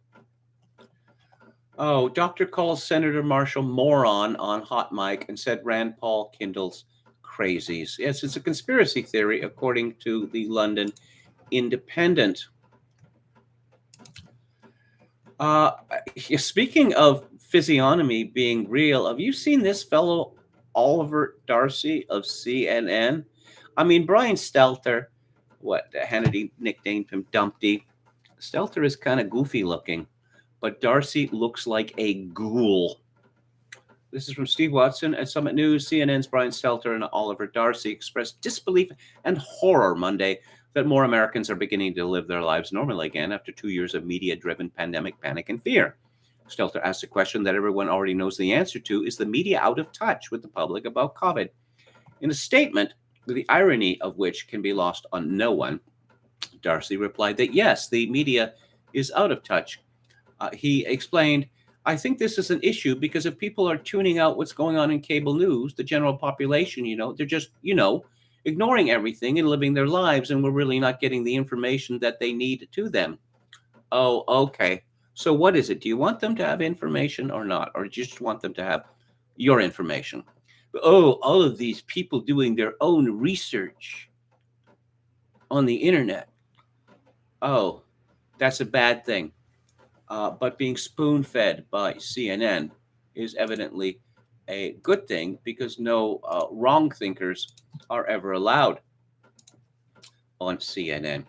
Oh, Doctor calls Senator Marshall moron on hot mic and said Rand Paul kindles crazies. Yes, it's a conspiracy theory, according to the London Independent. Uh, Speaking of physiognomy being real, have you seen this fellow Oliver Darcy of CNN? I mean, Brian Stelter, what Hannity nicknamed him Dumpty. Stelter is kind of goofy looking, but Darcy looks like a ghoul. This is from Steve Watson at Summit News. CNN's Brian Stelter and Oliver Darcy expressed disbelief and horror Monday that more Americans are beginning to live their lives normally again after 2 years of media-driven pandemic panic and fear. Stelter asked a question that everyone already knows the answer to: is the media out of touch with the public about COVID? In a statement, the irony of which can be lost on no one, Darcy replied that yes, the media is out of touch. He explained, I think this is an issue because if people are tuning out what's going on in cable news, the general population, they're just, ignoring everything and living their lives, and we're really not getting the information that they need to them. Oh, okay. So what is it? Do you want them to have information or not? Or do you just want them to have your information? Oh, all of these people doing their own research on the internet. Oh, that's a bad thing. But being spoon-fed by CNN is evidently a good thing because no wrong thinkers are ever allowed on CNN.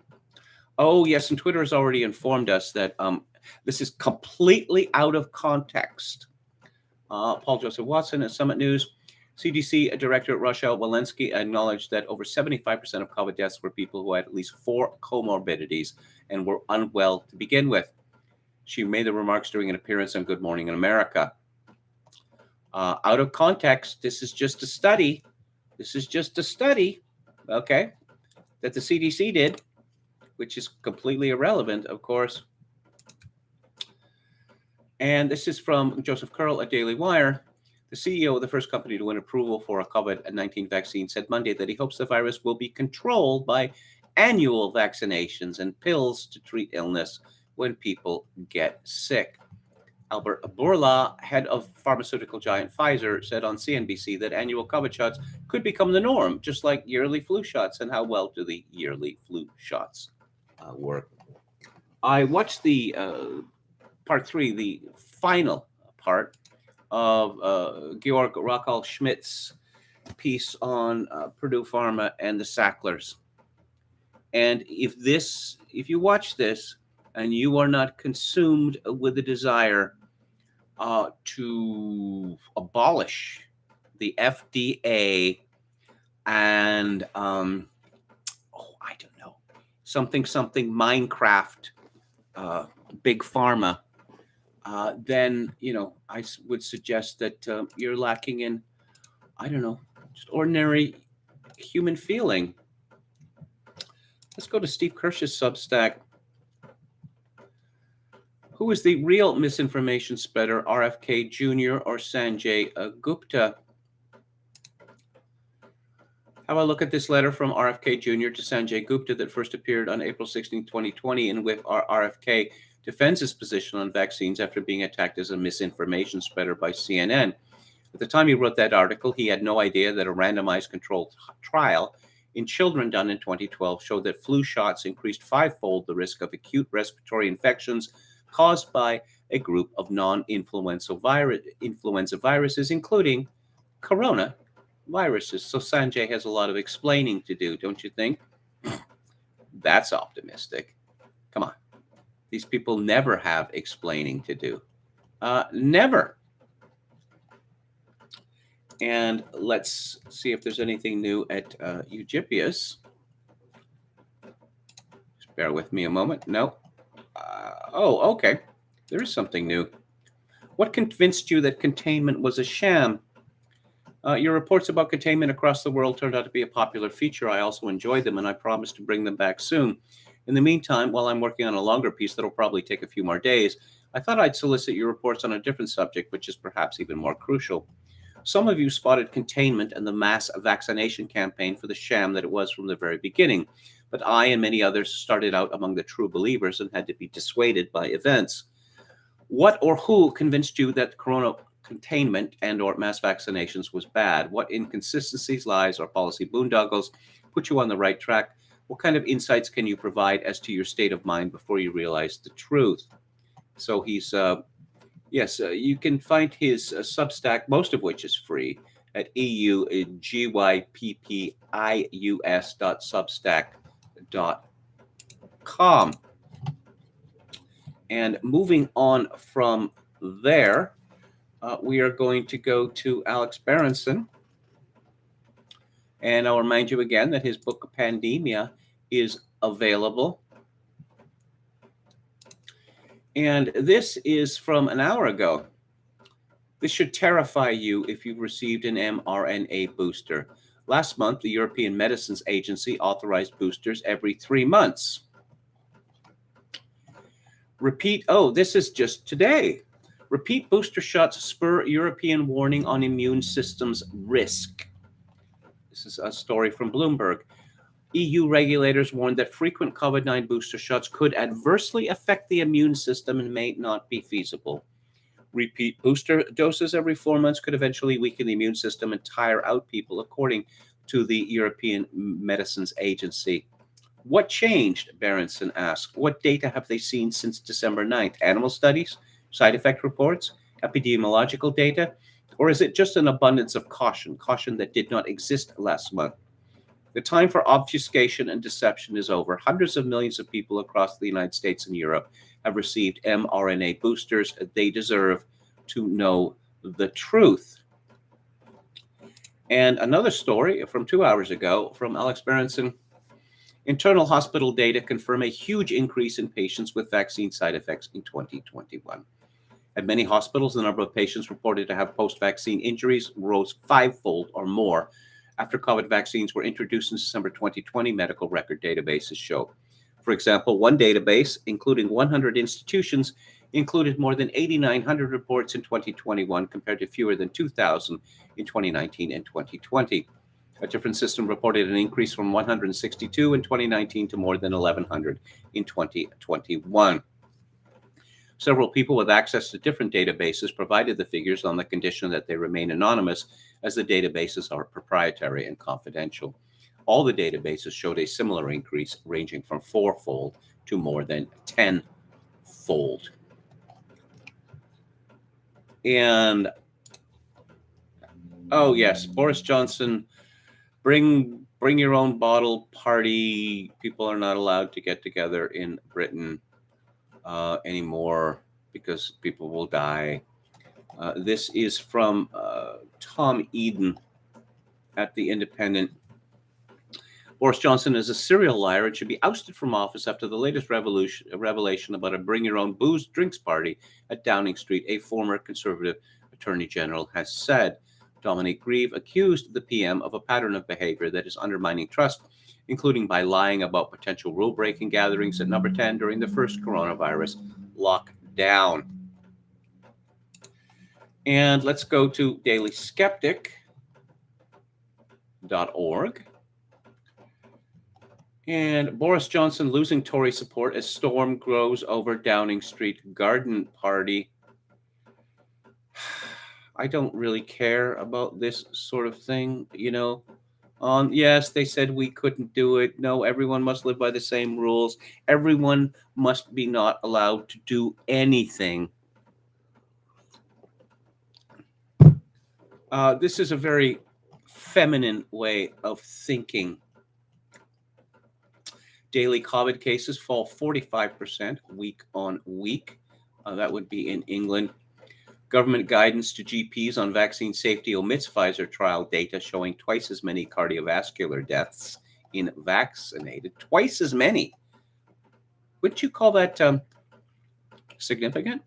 Oh, yes, and Twitter has already informed us that this is completely out of context. Paul Joseph Watson at Summit News. CDC Director Rochelle Walensky acknowledged that over 75% of COVID deaths were people who had at least 4 comorbidities and were unwell to begin with. She made the remarks during an appearance on Good Morning in America. Out of context, this is just a study. Okay, that the CDC did, which is completely irrelevant, of course. And this is from Joseph Curl at Daily Wire. The CEO of the first company to win approval for a COVID-19 vaccine said Monday that he hopes the virus will be controlled by annual vaccinations and pills to treat illness when people get sick. Albert Bourla, head of pharmaceutical giant Pfizer, said on CNBC that annual COVID shots could become the norm, just like yearly flu shots. And how well do the yearly flu shots work? I watched the part 3, the final part of Georg Rackal Schmidt's piece on Purdue Pharma and the Sacklers. And if you watch this and you are not consumed with the desire to abolish the FDA and I don't know, something Minecraft, big pharma, then I would suggest that you're lacking in, I don't know, just ordinary human feeling. Let's go to Steve Kirsch's Substack. Who is the real misinformation spreader, RFK Jr. or Sanjay Gupta? Have a look at this letter from RFK Jr. to Sanjay Gupta that first appeared on April 16, 2020, in which RFK defends his position on vaccines after being attacked as a misinformation spreader by CNN. At the time he wrote that article, he had no idea that a randomized controlled trial in children done in 2012 showed that flu shots increased 5-fold the risk of acute respiratory infections caused by a group of non-influenza viruses, including coronaviruses. So Sanjay has a lot of explaining to do, don't you think? That's optimistic. Come on. These people never have explaining to do. Never. And let's see if there's anything new at Eugippius. Just bear with me a moment. No. Okay. There is something new. What convinced you that containment was a sham? Your reports about containment across the world turned out to be a popular feature. I also enjoyed them, and I promise to bring them back soon. In the meantime, while I'm working on a longer piece that'll probably take a few more days, I thought I'd solicit your reports on a different subject, which is perhaps even more crucial. Some of you spotted containment and the mass vaccination campaign for the sham that it was from the very beginning, but I and many others started out among the true believers and had to be dissuaded by events. What or who convinced you that corona containment and or mass vaccinations was bad? What inconsistencies, lies, or policy boondoggles put you on the right track? What kind of insights can you provide as to your state of mind before you realize the truth? So he's, yes, you can find his Substack, most of which is free, at eugyppius.substack.com. And moving on from there, we are going to go to Alex Berenson. And I'll remind you again that his book, Pandemia, is available. And this is from an hour ago. This should terrify you if you've received an mRNA booster. Last month, the European Medicines Agency authorized boosters every 3 months. This is just today. Repeat booster shots spur European warning on immune systems risk. This is a story from Bloomberg. EU regulators warned that frequent COVID-19 booster shots could adversely affect the immune system and may not be feasible. Repeat booster doses every 4 months could eventually weaken the immune system and tire out people, according to the European Medicines Agency. What changed? Berenson asked. What data have they seen since December 9th? Animal studies? Side effect reports? Epidemiological data? Or is it just an abundance of caution that did not exist last month? The time for obfuscation and deception is over. Hundreds of millions of people across the United States and Europe have received mRNA boosters. They deserve to know the truth. And another story from 2 hours ago from Alex Berenson. Internal hospital data confirm a huge increase in patients with vaccine side effects in 2021. At many hospitals, the number of patients reported to have post-vaccine injuries rose 5-fold or more after COVID vaccines were introduced in December 2020, medical record databases show. For example, one database, including 100 institutions, included more than 8,900 reports in 2021 compared to fewer than 2,000 in 2019 and 2020. A different system reported an increase from 162 in 2019 to more than 1,100 in 2021. Several people with access to different databases provided the figures on the condition that they remain anonymous, as the databases are proprietary and confidential. All the databases showed a similar increase, ranging from 4-fold to more than 10-fold. And, oh yes, Boris Johnson, bring your own bottle party. People are not allowed to get together in Britain anymore because people will die. This is from Tom Eden at The Independent. Boris Johnson is a serial liar and should be ousted from office after the latest revelation about a bring your own booze drinks party at Downing Street, a former Conservative Attorney General has said. Dominic Grieve accused the PM of a pattern of behavior that is undermining trust, including by lying about potential rule-breaking gatherings at Number 10 during the first coronavirus lockdown. And let's go to dailyskeptic.org. And Boris Johnson losing Tory support as storm grows over Downing Street garden party. I don't really care about this sort of thing, Yes, they said we couldn't do it. No, everyone must live by the same rules. Everyone must be not allowed to do anything. This is a very feminine way of thinking. Daily COVID cases fall 45% week on week. That would be in England. Government guidance to GPs on vaccine safety omits Pfizer trial data showing twice as many cardiovascular deaths in vaccinated. Twice as many. Wouldn't you call that significant?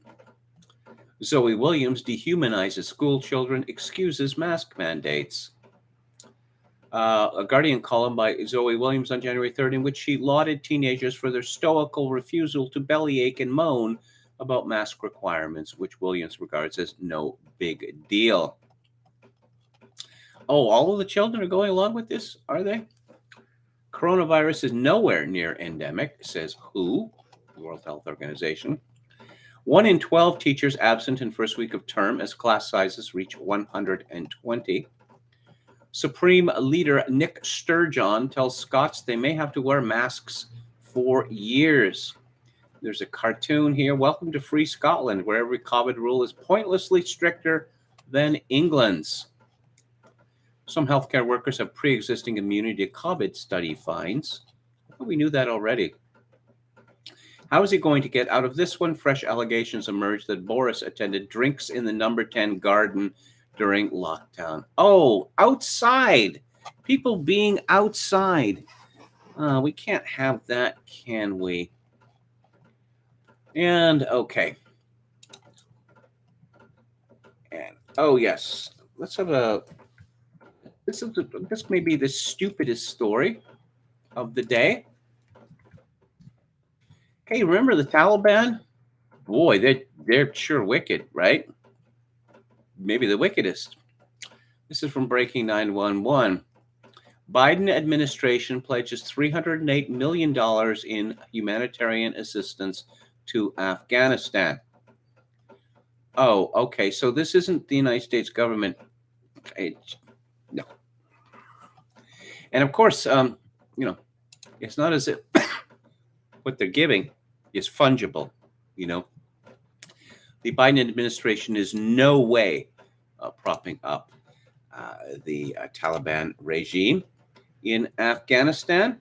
Zoe Williams dehumanizes school children, excuses mask mandates. A Guardian column by Zoe Williams on January 3rd, in which she lauded teenagers for their stoical refusal to bellyache and moan about mask requirements, which Williams regards as no big deal. Oh, all of the children are going along with this, are they? Coronavirus is nowhere near endemic, says WHO, the World Health Organization. 1 in 12 teachers absent in first week of term as class sizes reach 120. Supreme Leader Nick Sturgeon tells Scots they may have to wear masks for years. There's a cartoon here. Welcome to Free Scotland, where every COVID rule is pointlessly stricter than England's. Some healthcare workers have pre-existing immunity to COVID, study finds. Well, we knew that already. How is he going to get out of this one? Fresh allegations emerged that Boris attended drinks in the number 10 garden during lockdown. Oh, outside. People being outside. We can't have that, can we? And okay. And oh yes, let's have a. This may be the stupidest story of the day. Okay, remember the Taliban? Boy, they're sure wicked, right? Maybe the wickedest. This is from Breaking 911. Biden administration pledges $308 million in humanitarian assistance to Afghanistan. Oh, okay. So this isn't the United States government. No. And of course, it's not as if what they're giving is fungible. The Biden administration is no way propping up the Taliban regime in Afghanistan.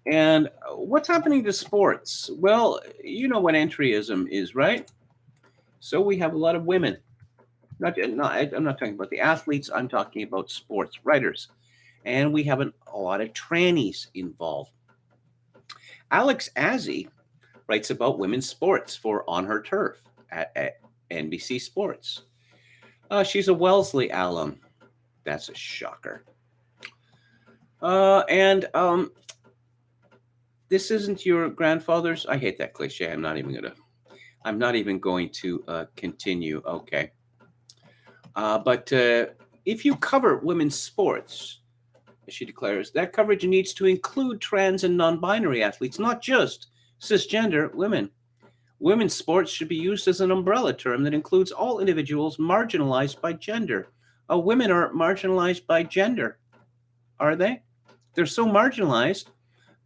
And what's happening to sports? Well, you know what entryism is, right? So we have a lot of women. I'm not talking about the athletes. I'm talking about sports writers. And we have a lot of trannies involved. Alex Azzi writes about women's sports for On Her Turf at NBC Sports. She's a Wellesley alum. That's a shocker. And this isn't your grandfather's. I hate that cliche. I'm not even going to continue. Okay. But if you cover women's sports, she declares, that coverage needs to include trans and non-binary athletes, not just cisgender women. Women's sports should be used as an umbrella term that includes all individuals marginalized by gender. Women are marginalized by gender, are they? They're so marginalized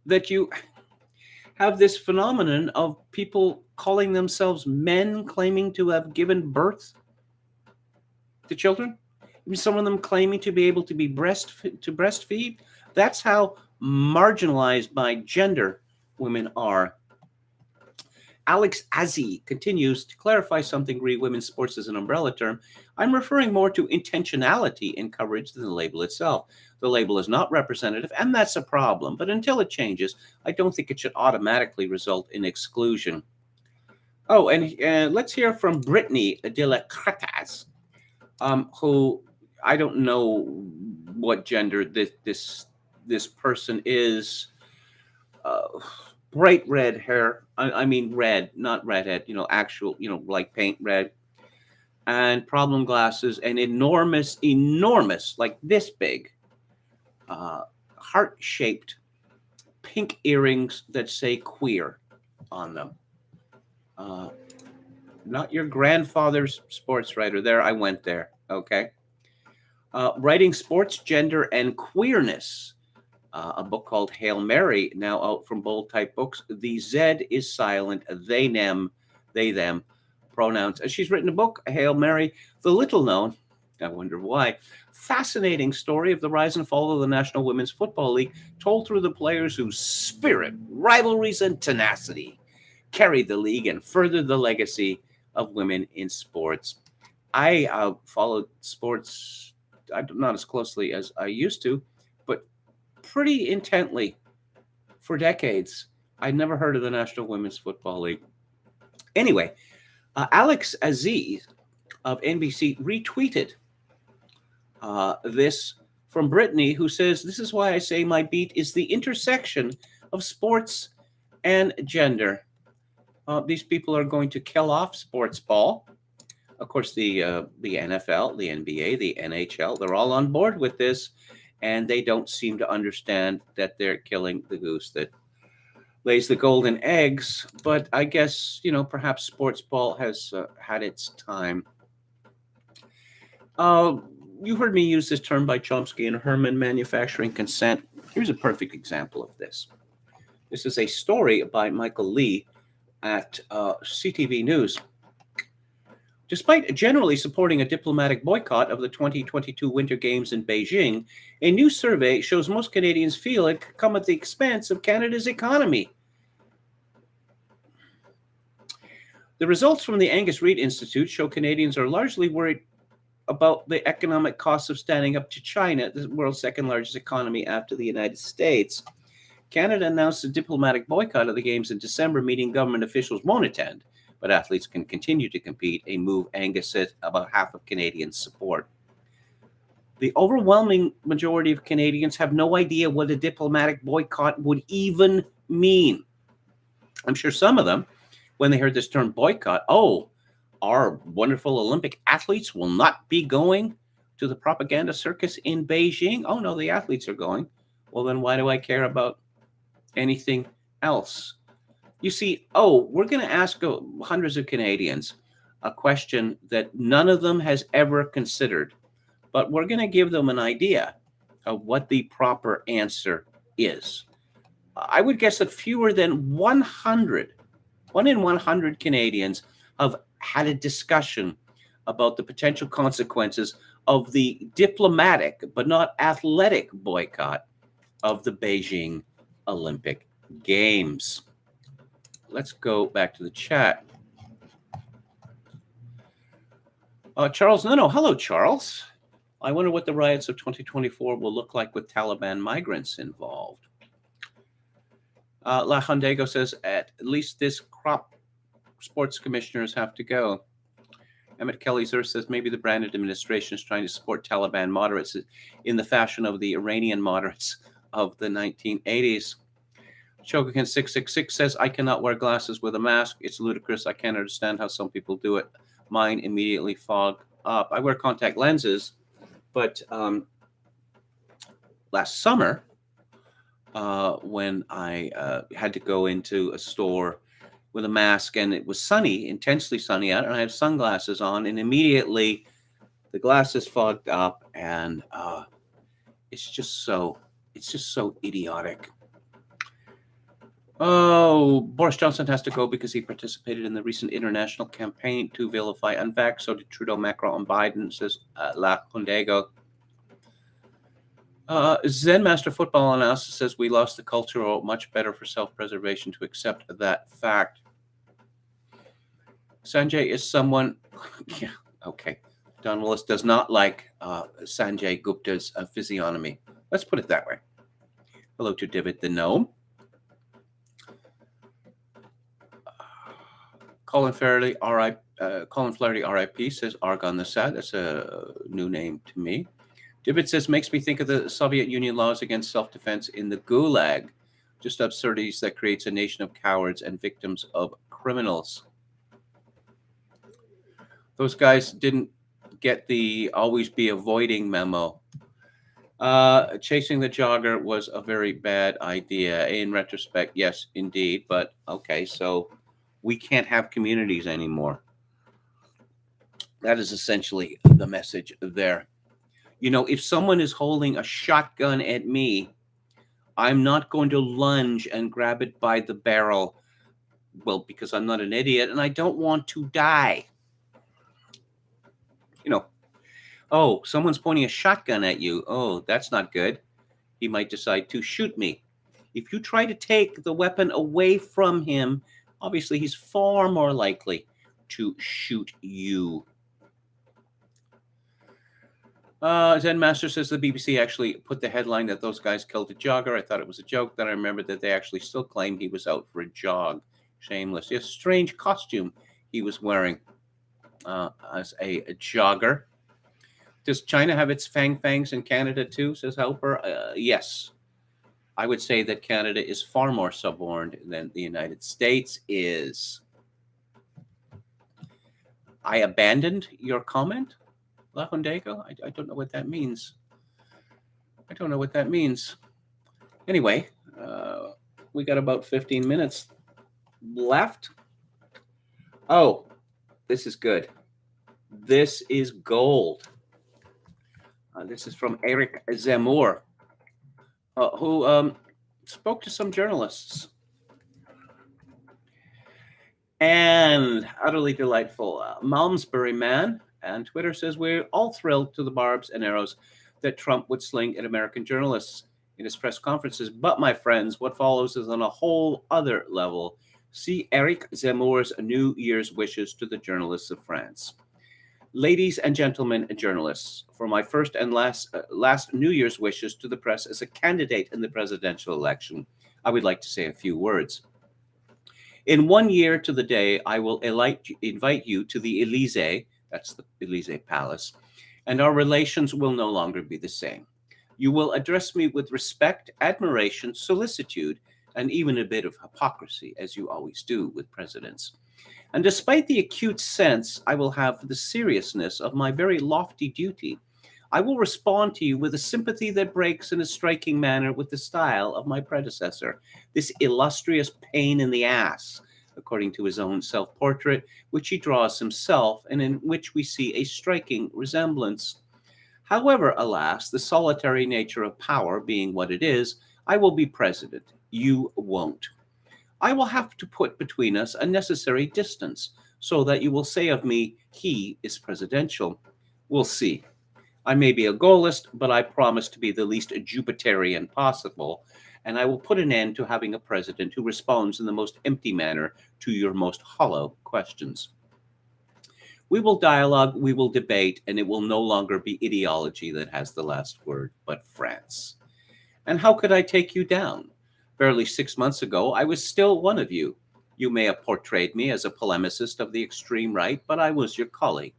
that you have this phenomenon of people calling themselves men claiming to have given birth to children. Some of them claiming to be able to be breastfeed. That's how marginalized by gender women are. Alex Azzi continues to clarify something, read women's sports as an umbrella term. I'm referring more to intentionality in coverage than the label itself. The label is not representative, and that's a problem. But until it changes, I don't think it should automatically result in exclusion. Oh, and let's hear from Brittany de la Cretas, who I don't know what gender this person is. Bright red hair. I mean red, not redhead. Actual, like paint red. And problem glasses and enormous, like this big, heart-shaped pink earrings that say queer on them. Not your grandfather's sports writer. There, I went there. Okay. Writing Sports, Gender, and Queerness. A book called Hail Mary, now out from Bold Type Books. The Z is silent. They, them pronouns. She's written a book, Hail Mary, the little known, I wonder why, fascinating story of the rise and fall of the National Women's Football League, told through the players whose spirit, rivalries, and tenacity carried the league and furthered the legacy of women in sports. I followed sports, not as closely as I used to, but pretty intently for decades. I'd never heard of the National Women's Football League. Anyway, Alex Aziz of NBC retweeted this from Brittany, who says, this is why I say my beat is the intersection of sports and gender. These people are going to kill off sports ball. Of course, the NFL, the NBA, the NHL, they're all on board with this, and they don't seem to understand that they're killing the goose that lays the golden eggs, but I guess, perhaps sports ball has had its time. Uh, you heard me use this term by Chomsky and Herman, manufacturing consent. Here's a perfect example of this. This is a story by Michael Lee at CTV News. Despite generally supporting a diplomatic boycott of the 2022 Winter Games in Beijing, a new survey shows most Canadians feel it could come at the expense of Canada's economy. The results from the Angus Reid Institute show Canadians are largely worried about the economic costs of standing up to China, the world's second largest economy after the United States. Canada announced a diplomatic boycott of the Games in December, meaning government officials won't attend, but athletes can continue to compete, a move Angus said about half of Canadians support. The overwhelming majority of Canadians have no idea what a diplomatic boycott would even mean. I'm sure some of them, when they heard this term boycott, our wonderful Olympic athletes will not be going to the propaganda circus in Beijing. Oh, no, the athletes are going. Well, then why do I care about anything else? You see, we're going to ask hundreds of Canadians a question that none of them has ever considered, but we're going to give them an idea of what the proper answer is. I would guess that fewer than 1 in 100 Canadians have had a discussion about the potential consequences of the diplomatic but not athletic boycott of the Beijing Olympic Games. Let's go back to the chat. Charles Nuno. Hello, Charles. I wonder what the riots of 2024 will look like with Taliban migrants involved. La Hondego says, at least this crop sports commissioners have to go. Emmett Kelly Zer says, maybe the Brandon administration is trying to support Taliban moderates in the fashion of the Iranian moderates of the 1980s. Chogakin 666 says, I cannot wear glasses with a mask. It's ludicrous. I can't understand how some people do it. Mine immediately fog up. I wear contact lenses, but last summer, when I had to go into a store with a mask and it was sunny, intensely sunny out, and I have sunglasses on, and immediately the glasses fogged up, and it's just so idiotic. Oh, Boris Johnson has to go because he participated in the recent international campaign to vilify unvax. So did Trudeau, Macron, and Biden, says La Condego. Zen Master Football Analysis says we lost the culture, or much better for self-preservation to accept that fact. Sanjay is someone, yeah, okay. Don Willis does not like Sanjay Gupta's physiognomy. Let's put it that way. Hello to David the Gnome. Colin Flaherty, RIP, says Argon the Sad. That's a new name to me. David says, makes me think of the Soviet Union laws against self-defense in the Gulag. Just absurdities that creates a nation of cowards and victims of criminals. Those guys didn't get the always be avoiding memo. Chasing the jogger was a very bad idea. In retrospect, yes, indeed. But okay, so we can't have communities anymore. That is essentially the message there. You know, if someone is holding a shotgun at me, I'm not going to lunge and grab it by the barrel. Well, because I'm not an idiot and I don't want to die. You know, oh, someone's pointing a shotgun at you. Oh, that's not good. He might decide to shoot me. If you try to take the weapon away from him, obviously he's far more likely to shoot you. Zen Master says the BBC actually put the headline that those guys killed a jogger. I thought it was a joke. Then I remembered that they actually still claim he was out for a jog. Shameless. Yes, strange costume he was wearing as a jogger. Does China have its fangs in Canada too, says Helper? Yes. I would say that Canada is far more suborned than the United States is. I abandoned your comment, La Hondego? I don't know what that means. I don't know what that means. Anyway, We got about 15 minutes left. Oh, this is good. This is gold. This is from Eric Zemmour, who spoke to some journalists. And utterly delightful. Malmesbury man and Twitter says, we're all thrilled to the barbs and arrows that Trump would sling at American journalists in his press conferences. But my friends, what follows is on a whole other level. See Eric Zemmour's New Year's wishes to the journalists of France. Ladies and gentlemen journalists, for my first and last New Year's wishes to the press as a candidate in the presidential election, I would like to say a few words. In 1 year to the day, I will invite you to the Élysée, that's the Élysée Palace, and our relations will no longer be the same. You will address me with respect, admiration, solicitude, and even a bit of hypocrisy, as you always do with presidents. And despite the acute sense I will have for the seriousness of my very lofty duty, I will respond to you with a sympathy that breaks in a striking manner with the style of my predecessor, this illustrious pain in the ass, according to his own self-portrait, which he draws himself and in which we see a striking resemblance. However, alas, the solitary nature of power being what it is, I will be president. You won't. I will have to put between us a necessary distance, so that you will say of me, he is presidential. We'll see. I may be a Gaullist, but I promise to be the least Jupiterian possible, and I will put an end to having a president who responds in the most empty manner to your most hollow questions. We will dialogue, we will debate, and it will no longer be ideology that has the last word, but France. And how could I take you down? Barely 6 months ago, I was still one of you. You may have portrayed me as a polemicist of the extreme right, but I was your colleague.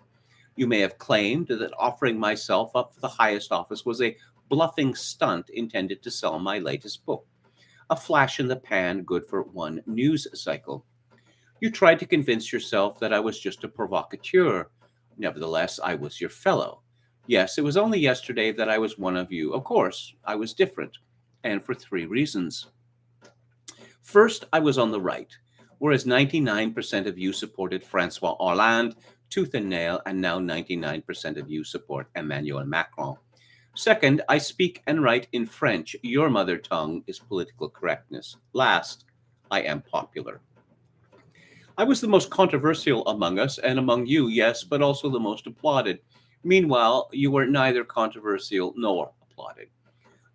You may have claimed that offering myself up for the highest office was a bluffing stunt intended to sell my latest book, a flash in the pan good for one news cycle. You tried to convince yourself that I was just a provocateur. Nevertheless, I was your fellow. Yes, it was only yesterday that I was one of you. Of course, I was different, and for 3 reasons. First, I was on the right, whereas 99% of you supported François Hollande tooth and nail, and now 99% of you support Emmanuel Macron. Second, I speak and write in French. Your mother tongue is political correctness. Last, I am popular. I was the most controversial among us and among you, yes, but also the most applauded. Meanwhile, you were neither controversial nor applauded.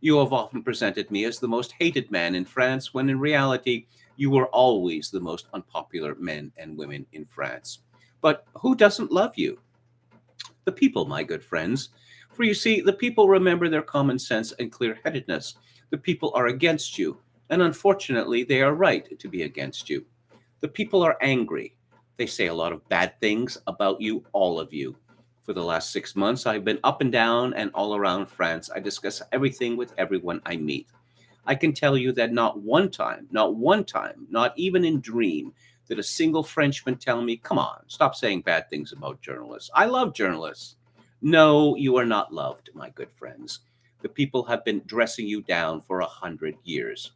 You have often presented me as the most hated man in France, when in reality, you were always the most unpopular men and women in France. But who doesn't love you? The people, my good friends. For you see, the people remember their common sense and clear-headedness. The people are against you, and unfortunately, they are right to be against you. The people are angry. They say a lot of bad things about you, all of you. For the last 6 months, I've been up and down and all around France. I discuss everything with everyone I meet. I can tell you that not one time, not even in dream, did a single Frenchman tell me, come on, stop saying bad things about journalists. I love journalists. No, you are not loved, my good friends. The people have been dressing you down for 100 years.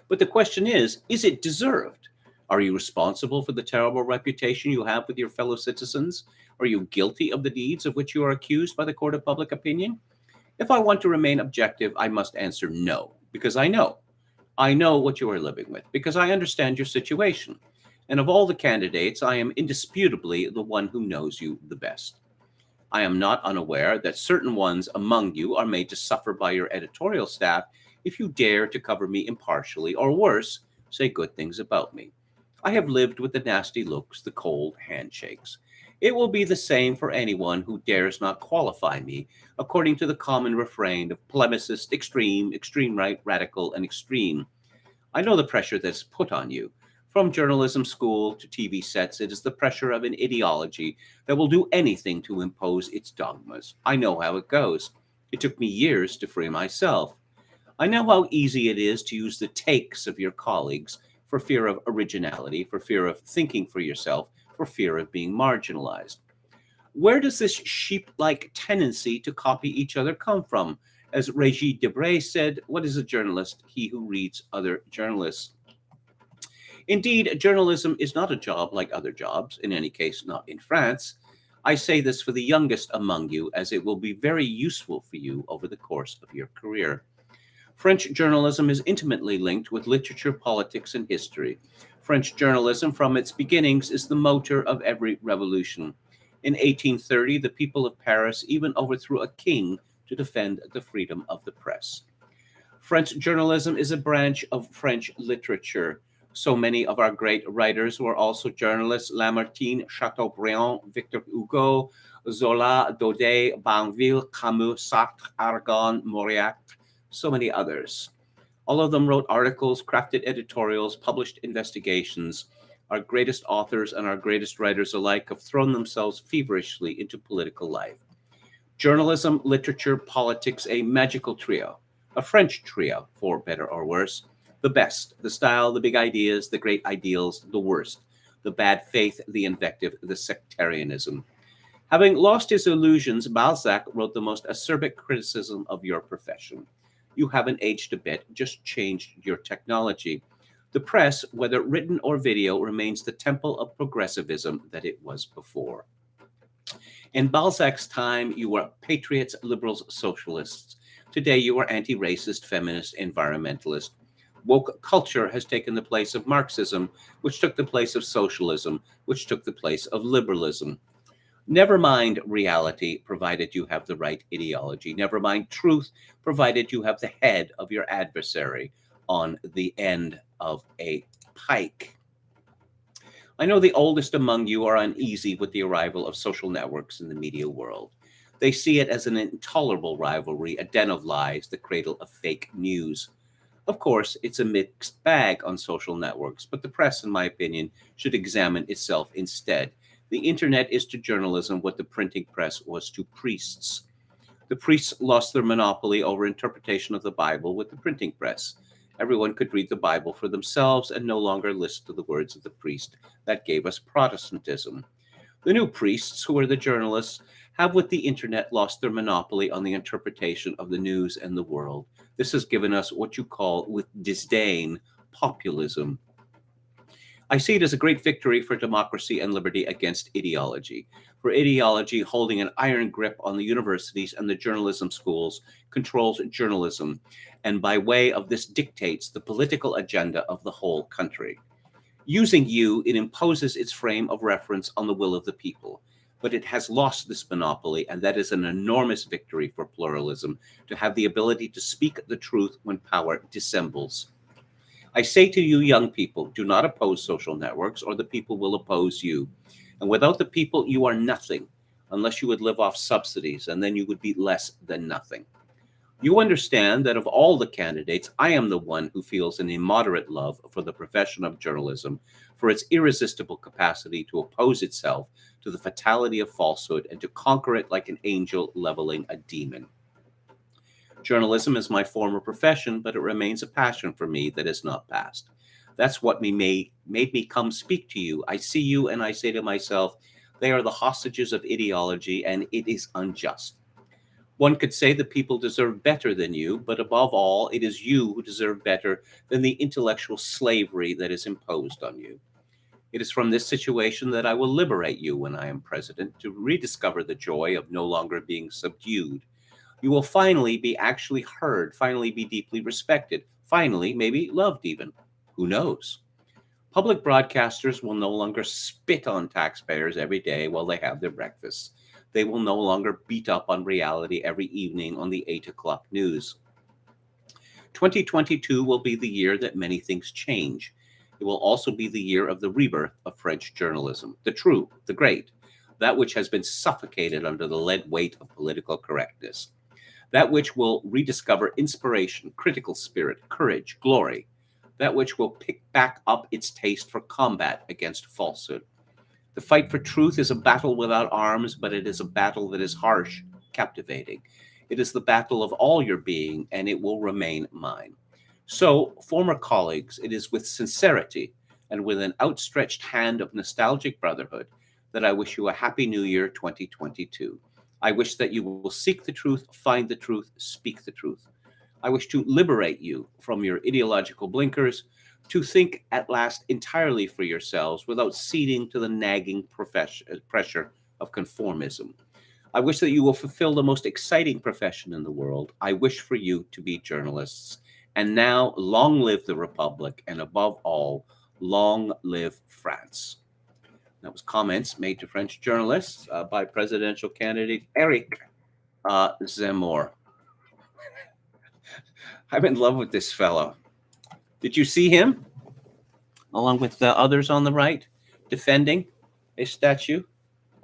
But the question is it deserved? Are you responsible for the terrible reputation you have with your fellow citizens? Are you guilty of the deeds of which you are accused by the court of public opinion? If I want to remain objective, I must answer no, because I know. I know what you are living with, because I understand your situation. And of all the candidates, I am indisputably the one who knows you the best. I am not unaware that certain ones among you are made to suffer by your editorial staff if you dare to cover me impartially, or worse, say good things about me. I have lived with the nasty looks, the cold handshakes. It will be the same for anyone who dares not qualify me according to the common refrain of polemicist, extreme, extreme right, radical, and extreme. I know the pressure that's put on you. From journalism school to TV sets, it is the pressure of an ideology that will do anything to impose its dogmas. I know how it goes. It took me years to free myself. I know how easy it is to use the takes of your colleagues for fear of originality, for fear of thinking for yourself, for fear of being marginalized. Where does this sheep-like tendency to copy each other come from? As Régis Debray said, what is a journalist? He who reads other journalists. Indeed, journalism is not a job like other jobs, in any case, not in France. I say this for the youngest among you, as it will be very useful for you over the course of your career. French journalism is intimately linked with literature, politics, and history. French journalism, from its beginnings, is the motor of every revolution. In 1830, the people of Paris even overthrew a king to defend the freedom of the press. French journalism is a branch of French literature. So many of our great writers were also journalists: Lamartine, Chateaubriand, Victor Hugo, Zola, Daudet, Banville, Camus, Sartre, Aragon, Mauriac, so many others. All of them wrote articles, crafted editorials, published investigations. Our greatest authors and our greatest writers alike have thrown themselves feverishly into political life. Journalism, literature, politics, a magical trio, a French trio, for better or worse. The best, the style, the big ideas, the great ideals, the worst, the bad faith, the invective, the sectarianism. Having lost his illusions, Balzac wrote the most acerbic criticism of your profession. You haven't aged a bit, just changed your technology. The press, whether written or video, remains the temple of progressivism that it was before. In Balzac's time, you were patriots, liberals, socialists. Today, you are anti-racist, feminist, environmentalist. Woke culture has taken the place of Marxism, which took the place of socialism, which took the place of liberalism. Never mind reality, provided you have the right ideology. Never mind truth, provided you have the head of your adversary on the end of a pike. I know the oldest among you are uneasy with the arrival of social networks in the media world. They see it as an intolerable rivalry, a den of lies, the cradle of fake news. Of course, it's a mixed bag on social networks, but the press, in my opinion, should examine itself instead. The internet is to journalism what the printing press was to priests. The priests lost their monopoly over interpretation of the Bible with the printing press. Everyone could read the Bible for themselves and no longer listen to the words of the priest. That gave us Protestantism. The new priests, who are the journalists, have with the internet lost their monopoly on the interpretation of the news and the world. This has given us what you call, with disdain, populism. I see it as a great victory for democracy and liberty against ideology. For ideology, holding an iron grip on the universities and the journalism schools, controls journalism, and by way of this dictates the political agenda of the whole country. Using you, it imposes its frame of reference on the will of the people. But it has lost this monopoly, and that is an enormous victory for pluralism, to have the ability to speak the truth when power dissembles. I say to you, young people, do not oppose social networks, or the people will oppose you. And without the people, you are nothing, unless you would live off subsidies, and then you would be less than nothing. You understand that of all the candidates, I am the one who feels an immoderate love for the profession of journalism, for its irresistible capacity to oppose itself to the fatality of falsehood and to conquer it like an angel leveling a demon. Journalism is my former profession, but it remains a passion for me that is not past. That's what made me come speak to you. I see you and I say to myself, they are the hostages of ideology, and it is unjust. One could say the people deserve better than you, but above all, it is you who deserve better than the intellectual slavery that is imposed on you. It is from this situation that I will liberate you when I am president, to rediscover the joy of no longer being subdued. You will finally be actually heard, finally be deeply respected, finally, maybe loved even. Who knows? Public broadcasters will no longer spit on taxpayers every day while they have their breakfasts. They will no longer beat up on reality every evening on the 8 o'clock news. 2022 will be the year that many things change. It will also be the year of the rebirth of French journalism, the true, the great, that which has been suffocated under the lead weight of political correctness, that which will rediscover inspiration, critical spirit, courage, glory, that which will pick back up its taste for combat against falsehood. The fight for truth is a battle without arms, but it is a battle that is harsh, captivating. It is the battle of all your being, and it will remain mine. So, former colleagues, it is with sincerity and with an outstretched hand of nostalgic brotherhood that I wish you a happy new year 2022. I wish that you will seek the truth, find the truth, speak the truth. I wish to liberate you from your ideological blinkers, to think at last entirely for yourselves without ceding to the nagging pressure of conformism. I wish that you will fulfill the most exciting profession in the world. I wish for you to be journalists. And now, long live the Republic, and above all, long live France. That was comments made to French journalists by presidential candidate Eric Zemmour. I'm in love with this fellow. Did you see him, along with the others on the right, defending a statue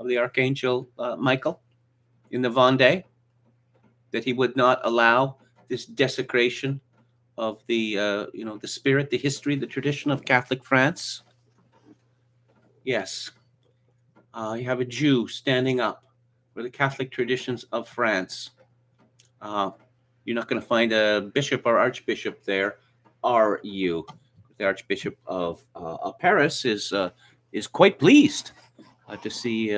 of the Archangel Michael in the Vendée? That he would not allow this desecration of the, the spirit, the history, the tradition of Catholic France? Yes. You have a Jew standing up for the Catholic traditions of France. You're not going to find a bishop or archbishop there, are you? The Archbishop of Paris is quite pleased to see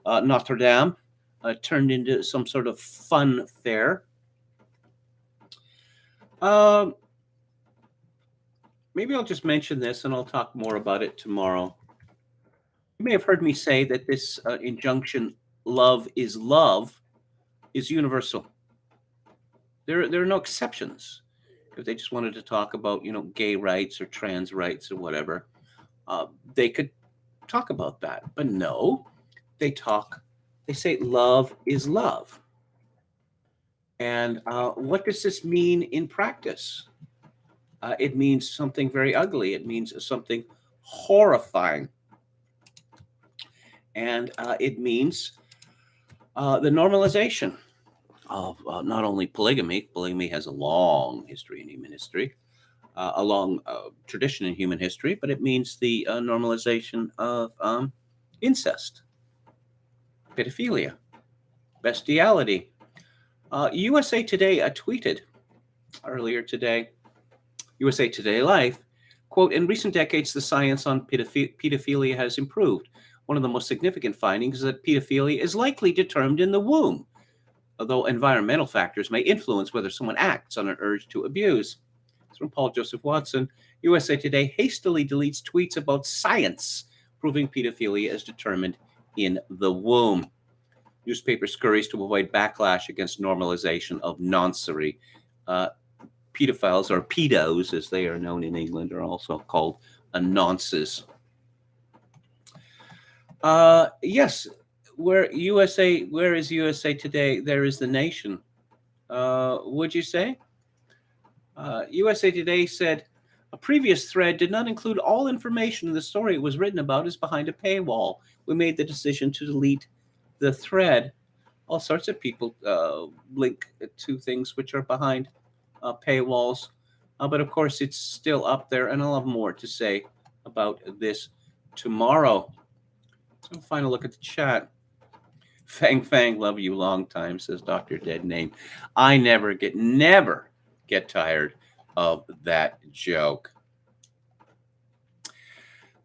Notre Dame turned into some sort of fun fair. Maybe I'll just mention this and I'll talk more about it tomorrow. You may have heard me say that this injunction, love, is universal. There are no exceptions. If they just wanted to talk about, gay rights or trans rights or whatever, they could talk about that. But no, they say love is love. And what does this mean in practice? It means something very ugly. It means something horrifying. And it means the normalization of not only polygamy. Polygamy has a long history in human history, a long tradition in human history, but it means the normalization of incest, pedophilia, bestiality. USA Today tweeted earlier today, USA Today Life, quote, in recent decades, the science on pedophilia has improved. One of the most significant findings is that pedophilia is likely determined in the womb, although environmental factors may influence whether someone acts on an urge to abuse. It's from Paul Joseph Watson. USA Today hastily deletes tweets about science proving pedophilia is determined in the womb. Newspaper scurries to avoid backlash against normalization of noncery. Pedophiles, or pedos as they are known in England, are also called nonces. Yes, where is USA Today? There is the nation. Would you say? USA Today said a previous thread did not include all information in the story it was written about is behind a paywall. We made the decision to delete the thread. All sorts of people link to things which are behind paywalls. But of course, it's still up there, and I'll have more to say about this tomorrow. So final look at the chat. Fang Fang, love you long time, says Dr. Dead Name. I never get tired of that joke.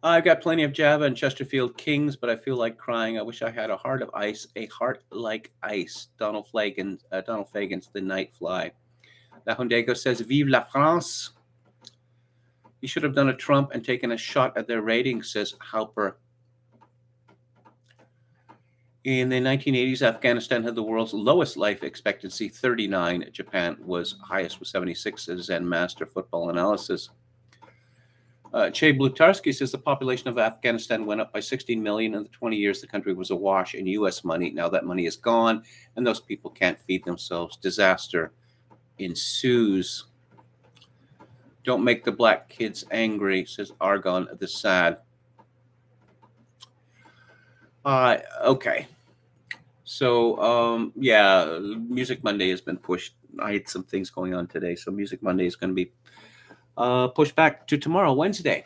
I've got plenty of Java and Chesterfield Kings, but I feel like crying. I wish I had a heart of ice, a heart like ice. Donald Fagan's The Night Fly. La Hundego says, Vive la France. You should have done a Trump and taken a shot at their ratings, says Hauper. In the 1980s, Afghanistan had the world's lowest life expectancy, 39. Japan was highest with 76, says Zen Master Football Analysis. Che Blutarski says the population of Afghanistan went up by 16 million in the 20 years the country was awash in U.S. money. Now that money is gone, and those people can't feed themselves. Disaster ensues. Don't make the black kids angry, says Argon the Sad. Okay. So, Music Monday has been pushed. I had some things going on today, so Music Monday is going to be pushed back to tomorrow, Wednesday.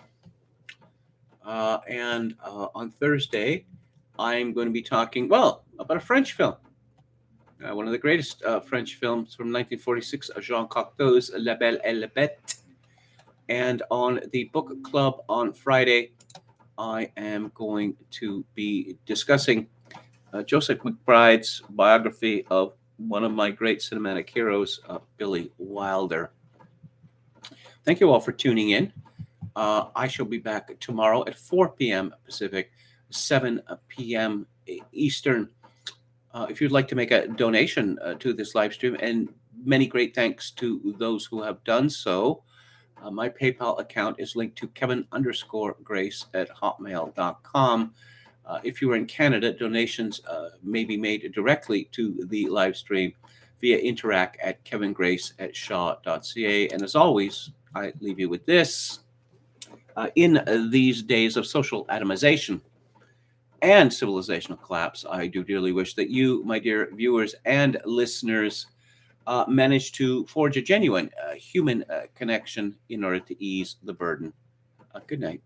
And on Thursday, I'm going to be talking, about a French film. One of the greatest French films from 1946, Jean Cocteau's La Belle et la Bête. And on the book club on Friday, I am going to be discussing Joseph McBride's biography of one of my great cinematic heroes, Billy Wilder. Thank you all for tuning in. I shall be back tomorrow at 4 p.m. Pacific, 7 p.m. Eastern. If you'd like to make a donation to this live stream, and many great thanks to those who have done so, my PayPal account is linked to Kevin_Grace@hotmail.com. If you are in Canada, donations may be made directly to the live stream via interact@kevingrace@shaw.ca. And as always, I leave you with this. In these days of social atomization and civilizational collapse, I do dearly wish that you, my dear viewers and listeners, manage to forge a genuine human connection in order to ease the burden. Good night.